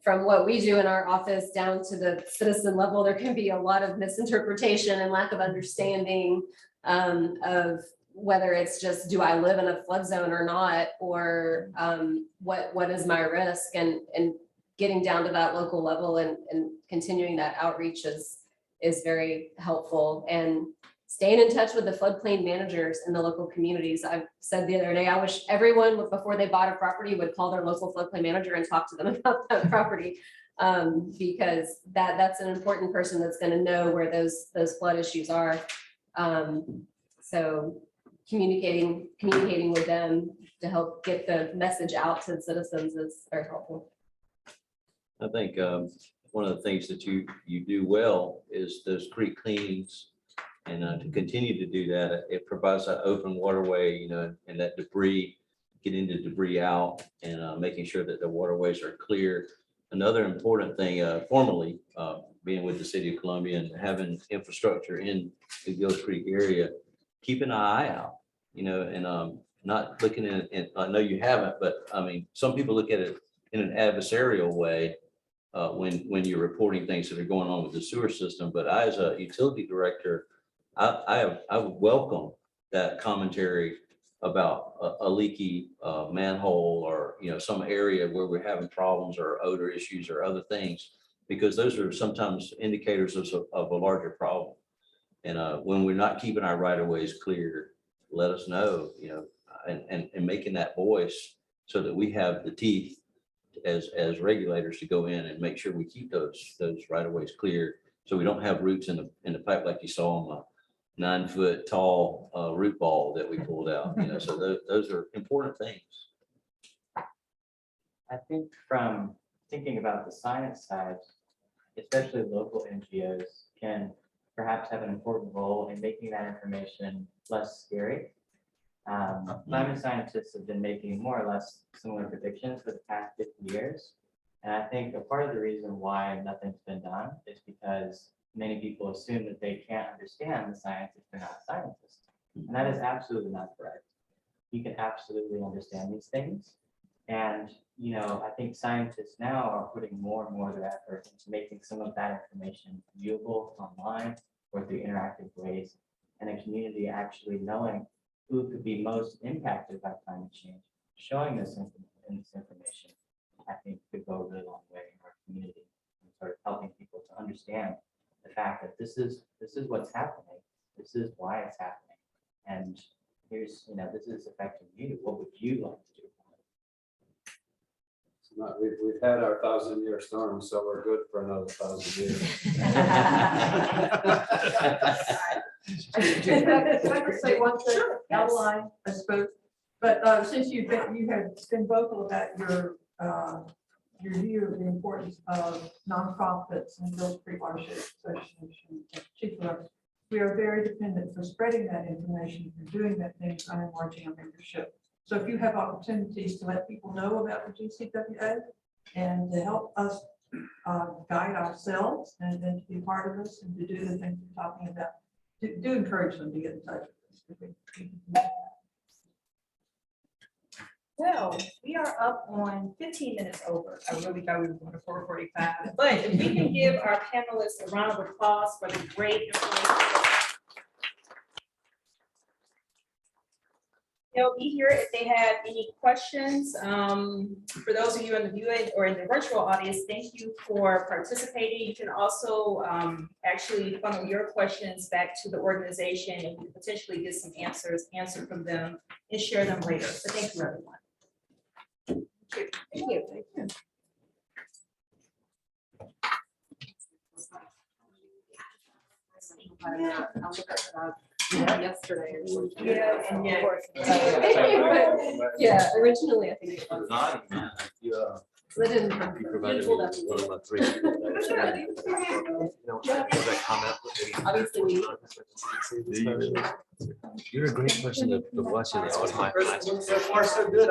S5: from what we do in our office down to the citizen level, there can be a lot of misinterpretation and lack of understanding of whether it's just, do I live in a flood zone or not, or what is my risk, and getting down to that local level and continuing that outreach is very helpful. And staying in touch with the floodplain managers in the local communities. I've said the other day, I wish everyone before they bought a property would call their local floodplain manager and talk to them about that property. Because that's an important person that's going to know where those flood issues are. So communicating with them to help get the message out to the citizens is very helpful.
S4: I think one of the things that you do well is those creek cleanings, and to continue to do that, it provides that open waterway, you know, and that debris, getting the debris out, and making sure that the waterways are clear. Another important thing, formally being with the city of Columbia and having infrastructure in the Gills Creek area, keeping an eye out, you know, and not looking at it. I know you haven't, but I mean, some people look at it in an adversarial way when you're reporting things that are going on with the sewer system. But I, as a utility director, I would welcome that commentary about a leaky manhole, or, you know, some area where we're having problems or odor issues or other things, because those are sometimes indicators of a larger problem. And when we're not keeping our right of ways clear, let us know, you know, and making that voice so that we have the teeth as regulators to go in and make sure we keep those right of ways clear, so we don't have roots in the pipe like you saw on the 9-foot tall root ball that we pulled out, you know. So those are important things.
S1: I think from thinking about the science side, especially local NGOs can perhaps have an important role in making that information less scary. Climate scientists have been making more or less similar predictions for the past 50 years. And I think a part of the reason why nothing's been done is because many people assume that they can't understand the science if they're not scientists. And that is absolutely not correct. You can absolutely understand these things. And, you know, I think scientists now are putting more and more of their effort into making some of that information viewable online or through interactive ways, and a community actually knowing who could be most impacted by climate change. Showing this information, I think, could go a really long way in our community, and sort of helping people to understand the fact that this is what's happening. This is why it's happening. And here's, you know, this is affecting you. What would you like to do?
S9: We've had our 1,000-year storm, so we're good for another 1,000 years.
S6: If I could say one thing, outline, I suppose, but since you have been vocal about your view of the importance of nonprofits and Gills Creek Watershed Association, Chief Lux, we are very dependent for spreading that information, for doing that thing, on enlarging our membership. So if you have opportunities to let people know about the GCWA and to help us guide ourselves and then to be part of this and to do the things we're talking about, do encourage them to get in touch with us.
S2: Well, we are up on 15 minutes over. I really thought we were going to 4:45, but if we can give our panelists a round of applause for the great information. They'll be here if they have any questions. For those of you in the viewing or in the virtual audience, thank you for participating. You can also actually funnel your questions back to the organization and potentially get some answered from them and share them later. So thank you, everyone. Thank you. Thank you.
S5: Yesterday.
S2: Yeah, and yeah.
S5: Yeah, originally I think it was.
S4: You
S5: They didn't.
S4: provided me with one of my 3 people
S5: Obviously, we.
S4: You're a great person to watch in the audience.
S9: So far, so good.